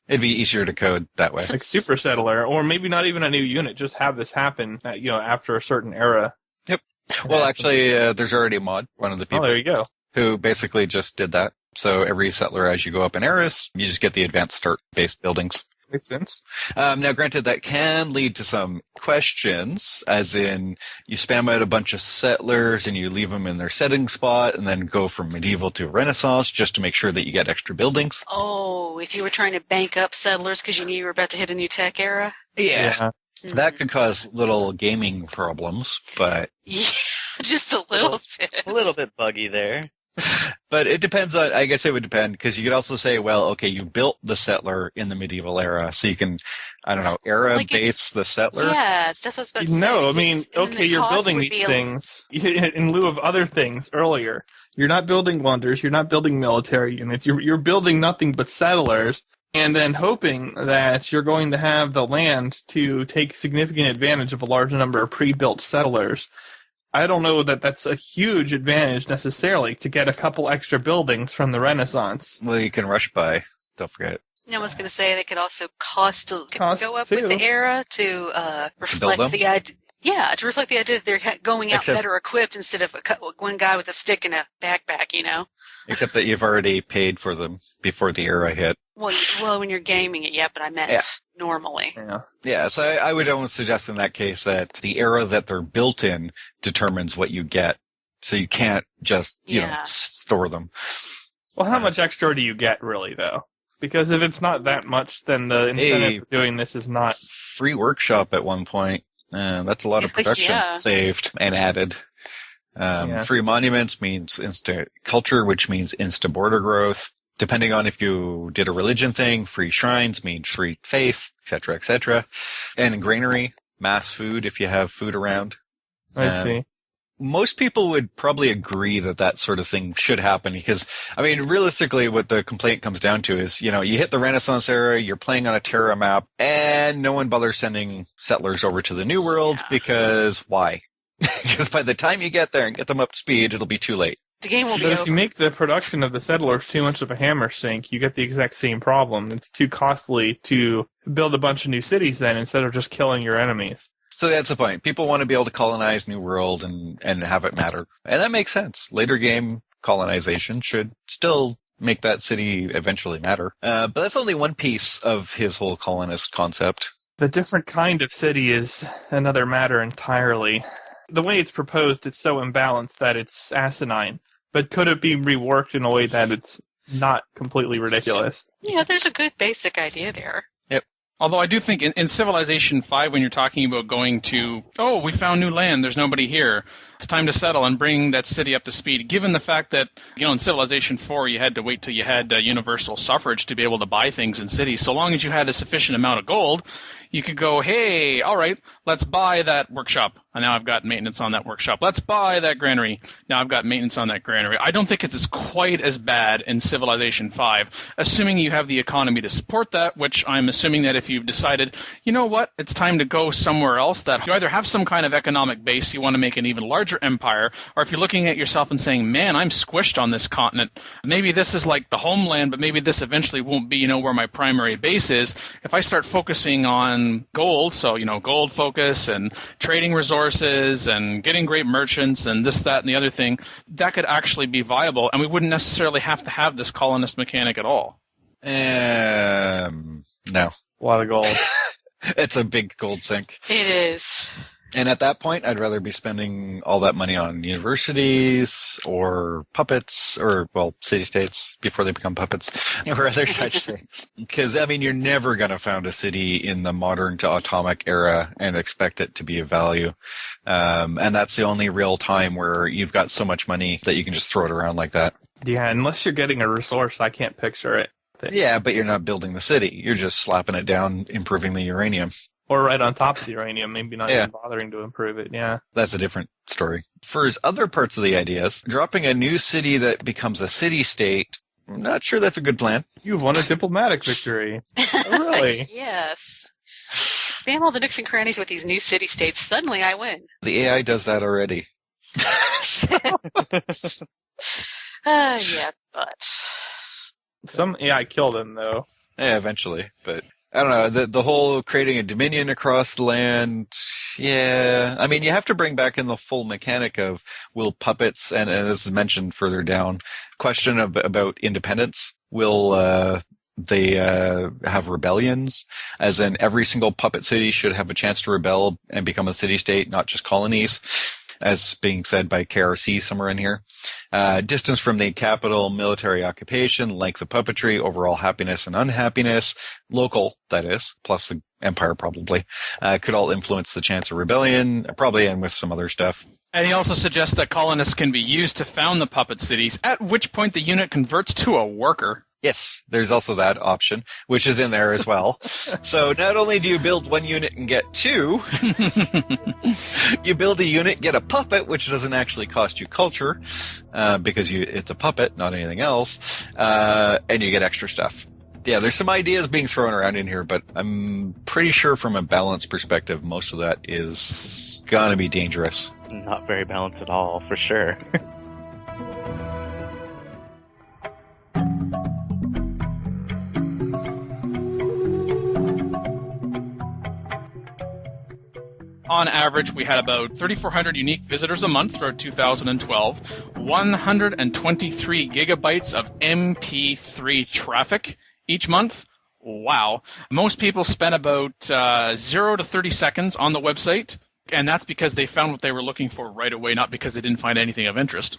It'd be easier to code that way. Like Super Settler, or maybe not even a new unit, just have this happen after a certain era. Yep. Well, actually, there's already a mod, one of the people there you go. who basically just did that. So every settler, as you go up in eras, you just get the advanced start-based buildings. Makes sense. Now, granted, that can lead to some questions, as in you spam out a bunch of settlers and you leave them in their setting spot and then go from medieval to Renaissance just to make sure that you get extra buildings. Oh, if you were trying to bank up settlers because you knew you were about to hit a new tech era? Yeah. That could cause little gaming problems, but... Yeah, just a little bit. A little bit buggy there. But it depends on, I guess it would depend, because you could also say, well, okay, you built the settler in the medieval era, so you can, I don't know, era-base the settler? Yeah, that's what I was about to say. No, I mean, okay, you're building these things in lieu of other things earlier. You're not building wonders, you're not building military units, you're building nothing but settlers, and then hoping that you're going to have the land to take significant advantage of a large number of pre-built settlers. I don't know that that's a huge advantage necessarily to get a couple extra buildings from the Renaissance. Well, you can rush by. Don't forget. I was going to say they could also go up too. with the era to reflect the idea. Yeah, to reflect the idea that they're going out better equipped instead of one guy with a stick and a backpack, Except that you've already paid for them before the era hit. Well, when you're gaming it, yeah, but I meant normally. Yeah, so I would almost suggest in that case that the era that they're built in determines what you get. So you can't just, store them. Well, how much extra do you get, really, though? Because if it's not that much, then the incentive for doing this is not... Free workshop at one point. That's a lot of production saved and added. Free monuments means instant culture, which means instant border growth. Depending on if you did a religion thing, free shrines means free faith, etc., etc. And granary, mass food if you have food around. I see. Most people would probably agree that sort of thing should happen because, I mean, realistically what the complaint comes down to is, you hit the Renaissance era, you're playing on a Terra map, and no one bothers sending settlers over to the New World because why? Because by the time you get there and get them up to speed, it'll be too late. The game will be over. But if you make the production of the settlers too much of a hammer sink, you get the exact same problem. It's too costly to build a bunch of new cities then instead of just killing your enemies. So that's the point. People want to be able to colonize New World and have it matter. And that makes sense. Later game colonization should still make that city eventually matter. But that's only one piece of his whole colonist concept. The different kind of city is another matter entirely. The way it's proposed, it's so imbalanced that it's asinine. But could it be reworked in a way that it's not completely ridiculous? Yeah, there's a good basic idea there. Although I do think in Civilization 5, when you're talking about going to, we found new land, there's nobody here, it's time to settle and bring that city up to speed, given the fact that, in Civilization 4, you had to wait till you had universal suffrage to be able to buy things in cities. So long as you had a sufficient amount of gold, you could go, hey, all right, let's buy that workshop. And now I've got maintenance on that workshop. Let's buy that granary. Now I've got maintenance on that granary. I don't think it's quite as bad in Civilization 5, assuming you have the economy to support that, which I'm assuming that if you've decided, you know what, it's time to go somewhere else, that you either have some kind of economic base, you want to make an even larger empire, or if you're looking at yourself and saying, man, I'm squished on this continent. Maybe this is like the homeland, but maybe this eventually won't be, where my primary base is. If I start focusing on gold, so, gold focus and trading resources and getting great merchants and this, that, and the other thing, that could actually be viable, and we wouldn't necessarily have to have this colonist mechanic at all. No. A lot of gold. It's a big gold sink. It is. And at that point, I'd rather be spending all that money on universities or puppets or, well, city-states before they become puppets or other such things. Because, I mean, you're never going to found a city in the modern to atomic era and expect it to be of value. And that's the only real time where you've got so much money that you can just throw it around like that. Yeah, unless you're getting a resource, I can't picture it. Yeah, but you're not building the city. You're just slapping it down, improving the uranium. Or right on top of the uranium, maybe not even bothering to improve it, yeah. That's a different story. For his other parts of the ideas, dropping a new city that becomes a city-state, I'm not sure that's a good plan. You've won a diplomatic victory. Oh, really? Yes. Spam all the nooks and crannies with these new city-states. Suddenly I win. The AI does that already. Yes, but... Some AI killed him, though. Yeah, eventually, but... I don't know, the whole creating a dominion across the land, yeah. I mean, you have to bring back in the full mechanic of will puppets, and this is mentioned further down, question about independence. Will they have rebellions? As in every single puppet city should have a chance to rebel and become a city-state, not just colonies, as being said by KRC somewhere in here. Distance from the capital, military occupation, length of puppetry, overall happiness and unhappiness, local, that is, plus the empire probably, could all influence the chance of rebellion, probably, and with some other stuff. And he also suggests that colonists can be used to found the puppet cities, at which point the unit converts to a worker. Yes, there's also that option, which is in there as well. So not only do you build one unit and get two, you build a unit, get a puppet, which doesn't actually cost you culture, because it's a puppet, not anything else, and you get extra stuff. Yeah, there's some ideas being thrown around in here, but I'm pretty sure from a balance perspective, most of that is gonna be dangerous. Not very balanced at all, for sure. On average, we had about 3,400 unique visitors a month throughout 2012, 123 gigabytes of MP3 traffic each month. Wow. Most people spent about 0 to 30 seconds on the website, and that's because they found what they were looking for right away, not because they didn't find anything of interest.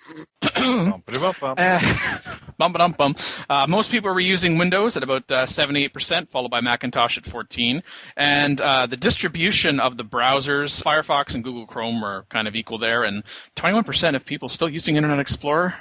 Most people were using Windows at about 78%, followed by Macintosh at 14%. And the distribution of the browsers, Firefox and Google Chrome, were kind of equal there. And 21% of people still using Internet Explorer.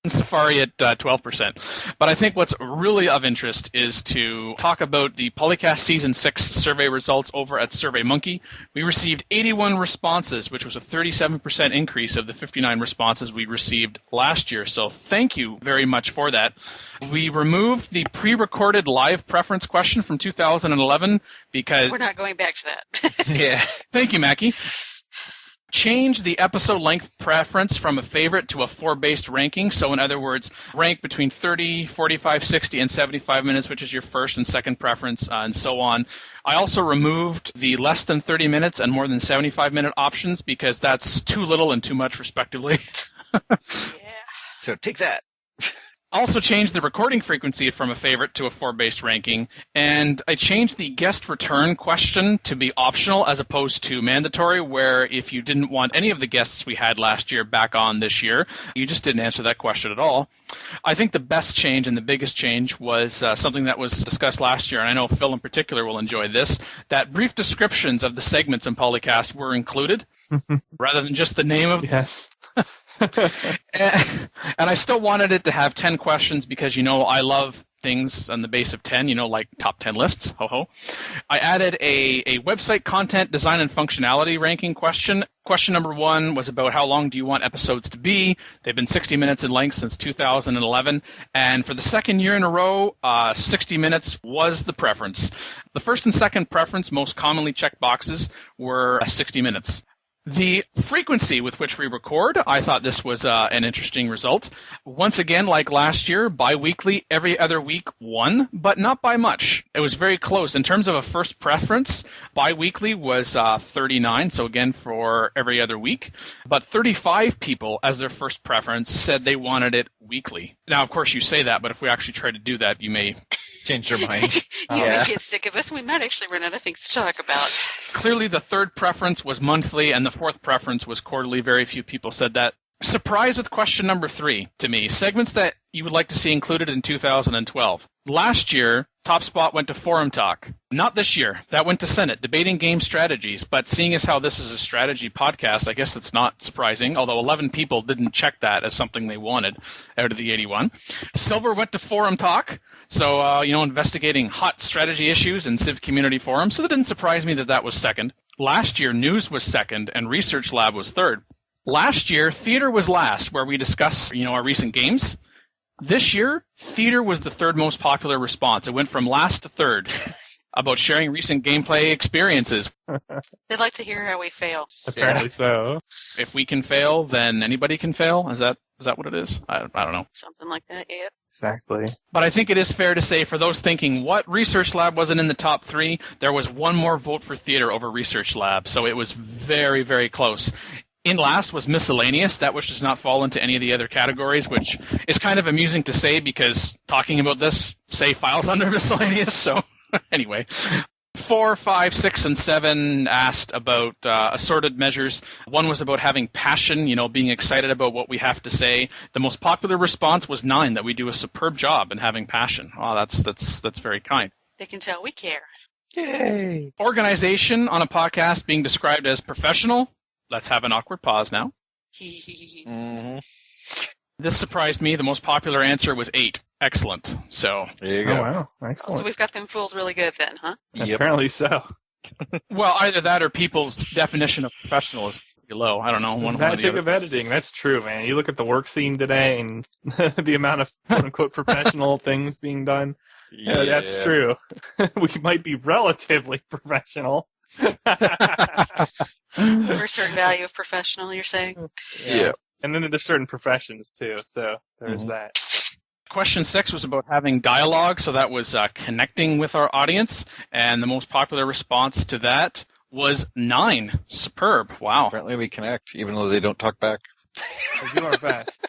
Safari at 12%. But I think what's really of interest is to talk about the PolyCast Season 6 survey results over at SurveyMonkey. We received 81 responses, which was a 37% increase of the 59 responses we received last year. So thank you very much for that. We removed the pre-recorded live preference question from 2011 because... We're not going back to that. Yeah. Thank you, Mackie. Change the episode length preference from a favorite to a 4-based ranking. So in other words, rank between 30, 45, 60, and 75 minutes, which is your first and second preference, and so on. I also removed the less than 30 minutes and more than 75-minute options because that's too little and too much, respectively. Yeah. So take that. Also changed the recording frequency from a favorite to a 4-based ranking, and I changed the guest return question to be optional as opposed to mandatory, where if you didn't want any of the guests we had last year back on this year, you just didn't answer that question at all. I think the best change and the biggest change was something that was discussed last year, and I know Phil in particular will enjoy this, that brief descriptions of the segments in PolyCast were included, rather than just the name of... Yes. And I still wanted it to have 10 questions because, I love things on the base of 10, like top 10 lists. Ho ho. I added a website content design and functionality ranking question. Question number 1 was about how long do you want episodes to be? They've been 60 minutes in length since 2011. And for the second year in a row, 60 minutes was the preference. The first and second preference, most commonly checked boxes, were 60 minutes. The frequency with which we record, I thought this was an interesting result. Once again, like last year, bi-weekly, every other week, 1, but not by much. It was very close. In terms of a first preference, bi-weekly was 39, so again for every other week. But 35 people, as their first preference, said they wanted it weekly. Now, of course, you say that, but if we actually try to do that, you may Changed her mind. You may get sick of us. We might actually run out of things to talk about. Clearly, the third preference was monthly, and the fourth preference was quarterly. Very few people said that. Surprise with question number 3 to me. Segments that you would like to see included in 2012. Last year, top spot went to Forum Talk. Not this year. That went to Senate, debating game strategies. But seeing as how this is a strategy podcast, I guess that's not surprising, although 11 people didn't check that as something they wanted out of the 81. Silver went to Forum Talk. So, investigating hot strategy issues in Civ community forums. So it didn't surprise me that that was second. Last year, news was second, and Research Lab was third. Last year, theater was last, where we discussed, our recent games. This year, theater was the third most popular response. It went from last to third about sharing recent gameplay experiences. They'd like to hear how we fail. Apparently so. If we can fail, then anybody can fail. Is that what it is? I don't know. Something like that, yeah. Exactly. But I think it is fair to say, for those thinking, what Research Lab wasn't in the top 3, there was one more vote for theater over Research Lab. So it was very, very close. In last was miscellaneous. That which does not fall into any of the other categories, which is kind of amusing to say because talking about this, say, files under miscellaneous. So anyway, 4, 5, 6, and 7 asked about assorted measures. One was about having passion, being excited about what we have to say. The most popular response was 9, that we do a superb job in having passion. Oh, that's very kind. They can tell we care. Yay! Organization on a podcast being described as professional. Let's have an awkward pause now. Mm-hmm. This surprised me. The most popular answer was 8. Excellent. So There you go. Oh, wow. Excellent. So we've got them fooled really good then, huh? Yep. Apparently so. Well, either that or people's definition of professional is pretty low. I don't know. One or the Magic other. of editing. That's true, man. You look at the work scene today and the amount of quote-unquote professional things being done. Yeah, that's true. We might be relatively professional. For a certain value of professional, you're saying? Yeah. And then there's certain professions, too. So there's that. Question 6 was about having dialogue, so that was connecting with our audience, and the most popular response to that was 9. Superb. Wow. Apparently we connect, even though they don't talk back. We do our best.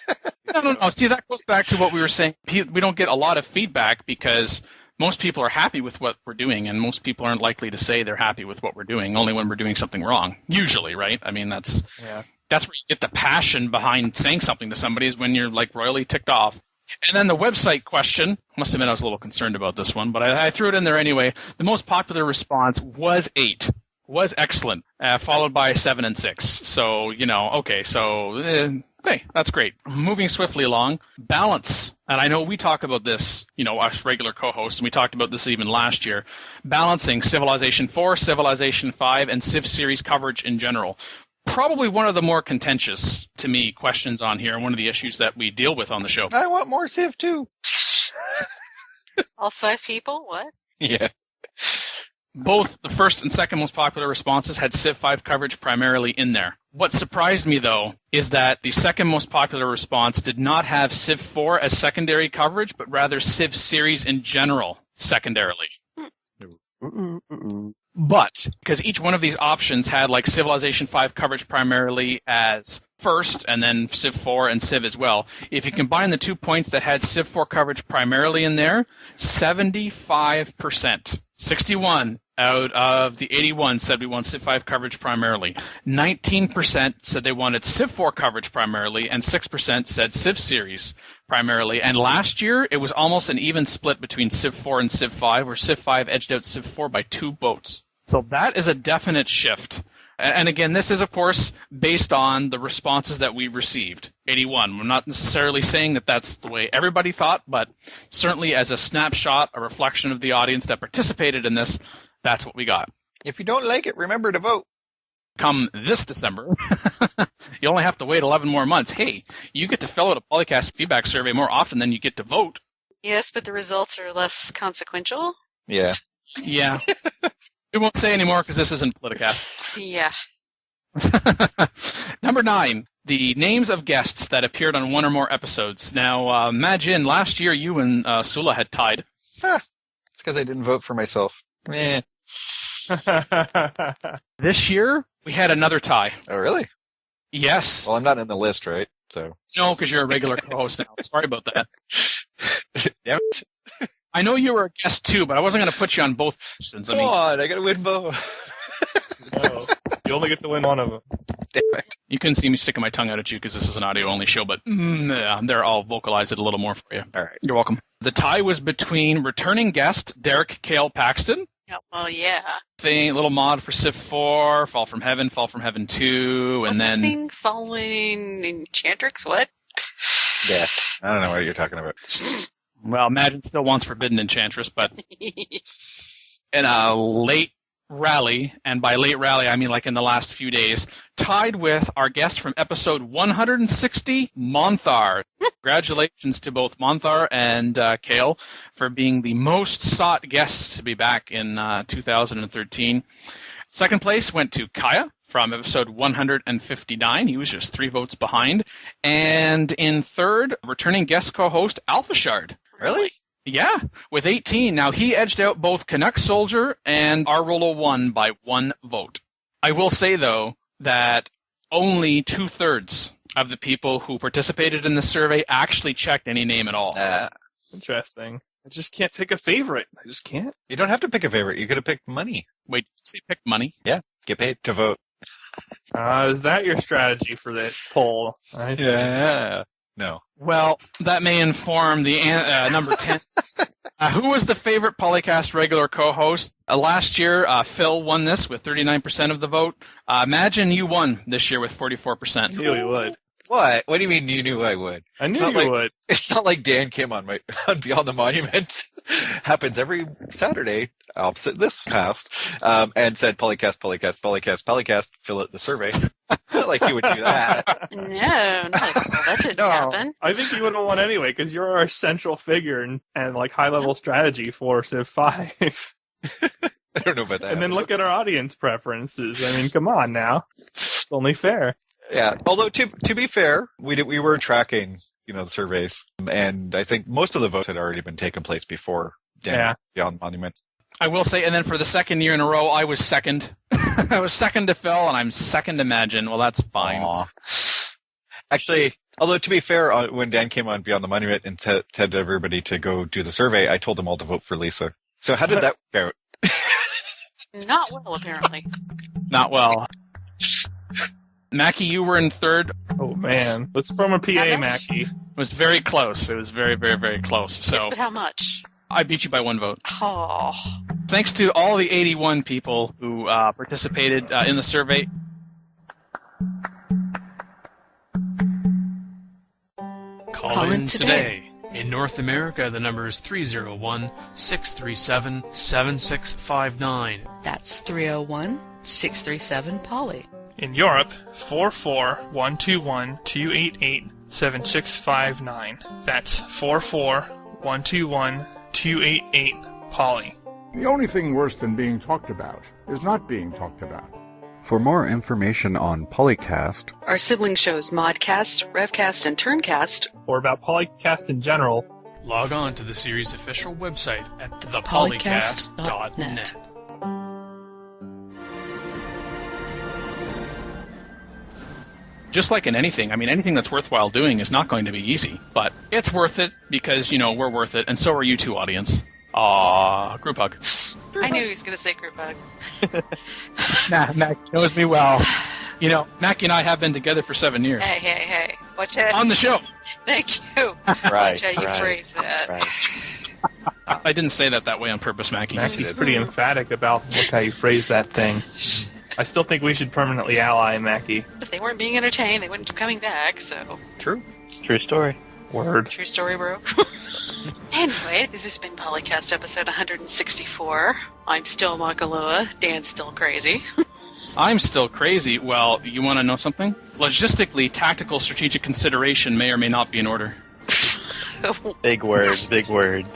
No. See, that goes back to what we were saying. We don't get a lot of feedback because most people are happy with what we're doing, and most people aren't likely to say they're happy with what we're doing, only when we're doing something wrong. Usually, right? I mean, that's where you get the passion behind saying something to somebody, is when you're like royally ticked off. And then the website question, must admit I was a little concerned about this one, but I threw it in there anyway. The most popular response was 8. Was excellent, followed by 7 and 6. So, okay, so hey, that's great. Moving swiftly along, balance. And I know we talk about this, us regular co-hosts, and we talked about this even last year. Balancing Civilization 4, Civilization 5, and Civ series coverage in general. Probably one of the more contentious, to me, questions on here, and one of the issues that we deal with on the show. I want more Civ too. All 5 people? What? Yeah. Both the first and second most popular responses had Civ 5 coverage primarily in there. What surprised me, though, is that the second most popular response did not have Civ 4 as secondary coverage, but rather Civ series in general secondarily. But, because each one of these options had like Civilization 5 coverage primarily as first, and then Civ 4 and Civ as well. If you combine the 2 points that had Civ 4 coverage primarily in there, 75%. 61 out of the 81 said we want Civ 5 coverage primarily. 19% said they wanted Civ 4 coverage primarily, and 6% said Civ series primarily. And last year, it was almost an even split between Civ 4 and Civ 5, where Civ 5 edged out Civ 4 by 2 votes. So that is a definite shift. And again, this is, of course, based on the responses that we've received. 81. We're not necessarily saying that that's the way everybody thought, but certainly as a snapshot, a reflection of the audience that participated in this, that's what we got. If you don't like it, remember to vote. Come this December, you only have to wait 11 more months. Hey, you get to fill out a PolyCast feedback survey more often than you get to vote. Yes, but the results are less consequential. Yeah. Yeah. We won't say anymore because this isn't PolyCast. Yeah. Number 9, the names of guests that appeared on one or more episodes. Now, Majin, last year you and Sula had tied. It's because I didn't vote for myself. Eh. This year, we had another tie. Oh, really? Yes. Well, I'm not in the list, right? So. No, because you're a regular co-host now. Sorry about that. Damn it. I know you were a guest too, but I wasn't going to put you on both positions. Come on, I got to win both. No, you only get to win one of them. Damn it. You couldn't see me sticking my tongue out at you because this is an audio-only show, but there, I'll vocalize it a little more for you. All right. You're welcome. The tie was between returning guest Derek Cale Paxton. Yeah, well, yeah. Little mod for Civ 4, Fall from Heaven 2, What's and this then thing? Falling Enchantrix? What? Yeah. I don't know what you're talking about. well, Imagine still wants Forbidden Enchantress, but in a late rally, and by late rally I mean like in the last few days, tied with our guest from episode 160, Monthar. Congratulations to both Monthar and Kale for being the most sought guests to be back in 2013. Second place went to Kaya from episode 159. He was just 3 votes behind. And in third, returning guest co-host Alpha Shard. Really? Yeah, with 18. Now, he edged out both Canuck Soldier and Arrolo 1 by 1 vote. I will say, though, that only 2/3 of the people who participated in the survey actually checked any name at all. Interesting. I just can't pick a favorite. I just can't. You don't have to pick a favorite. You could have picked money. Wait, did you say pick money? Yeah. Get paid to vote. Is that your strategy for this poll? I see. Yeah. No. Well, that may inform the number 10. Who was the favorite PolyCast regular co-host? Last year, Phil won this with 39% of the vote. Imagine you won this year with 44%. I knew he would. What? What do you mean you knew I would? I It's knew not you like- would. It's not like Dan came on on Beyond the Monument. Happens every Saturday, opposite this cast, and said Polycast, fill out the survey. Not like he would do that. No, not that didn't happen. I think you would have won anyway because you're our central figure and like high level strategy for Civ 5. I don't know about that. And then look at our audience preferences. I mean, come on now. It's only fair. Yeah. Although to be fair, we were tracking, the surveys, and I think most of the votes had already been taken place before Beyond Monument. I will say, and then for the second year in a row, I was second. I was second to Phil, and I'm second to Imagine. Well, that's fine. Aww. Actually, although to be fair, when Dan came on Beyond the Monument and said to everybody to go do the survey, I told them all to vote for Lisa. So how did that work out? Not well, apparently. Not well. Mackie, you were in third. Oh, man. Let's form a PA, How much? Mackie. It was very close. It was very, very, very close. So Yes, but how much? I beat you by 1 vote. Oh. Thanks to all the 81 people who participated in the survey. Call in today. In North America, the number is 301-637-7659. That's 301-637-POLY. In Europe, 44121-288-7659. That's 44121-288-POLY. The only thing worse than being talked about is not being talked about. For more information on PolyCast, Our sibling shows Modcast, Revcast, and Turncast. Or about PolyCast in general. Log on to the series' official website at Polycast.net. thepolycast.net. Just like in anything, I mean, anything that's worthwhile doing is not going to be easy. But it's worth it because, we're worth it, and so are you two, audience. Aww, group hug. I knew he was going to say group hug. Nah, Mac knows me well. Mackie and I have been together for 7 years. Hey. Watch out. On the show. Thank you. Right. Watch how you phrase that. Right. I didn't say that way on purpose, Mackie. Mackie's pretty emphatic about how you phrase that thing. I still think we should permanently ally Mackie. If they weren't being entertained, they wouldn't be coming back, so. True. True story. Word. True story, bro. Anyway, this has been Polycast episode 164. I'm still Makaloa. Dan's still crazy. I'm still crazy. Well, you want to know something? Logistically, tactical strategic consideration may or may not be in order. Big words, big words.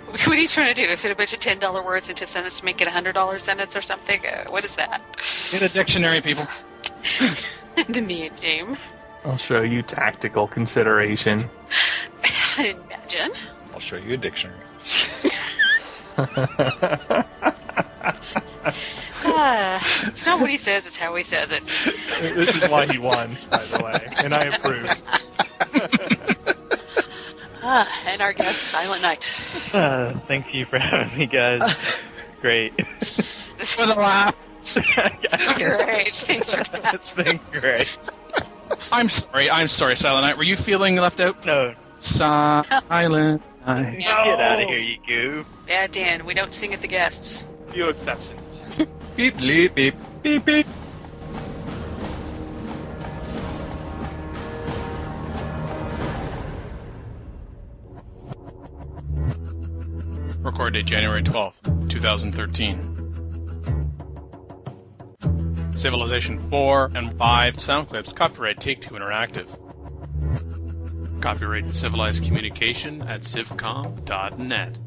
What are you trying to do? Fit a bunch of $10 words into a sentence to make it a $100 sentence or something? What is that? Get a dictionary, people. The me team. I'll show you tactical consideration. Imagine. I'll show you a dictionary. It's not what he says, it's how he says it. This is why he won, by the way, and I approve. And our guest, Silent Night. Thank you for having me, guys. Great. For the laugh. Great. Thanks for that. It's been great. I'm sorry, Silent Night. Were you feeling left out? No. Silent Night. Get out of here, you goof. Yeah, Dan, we don't sing at the guests. Few exceptions. Beep, bleep, beep, beep, beep. Record date January 12th, 2013. Civilization 4 and 5 sound clips. Copyright Take-Two Interactive. Copyright Civilized Communication at civcom.net.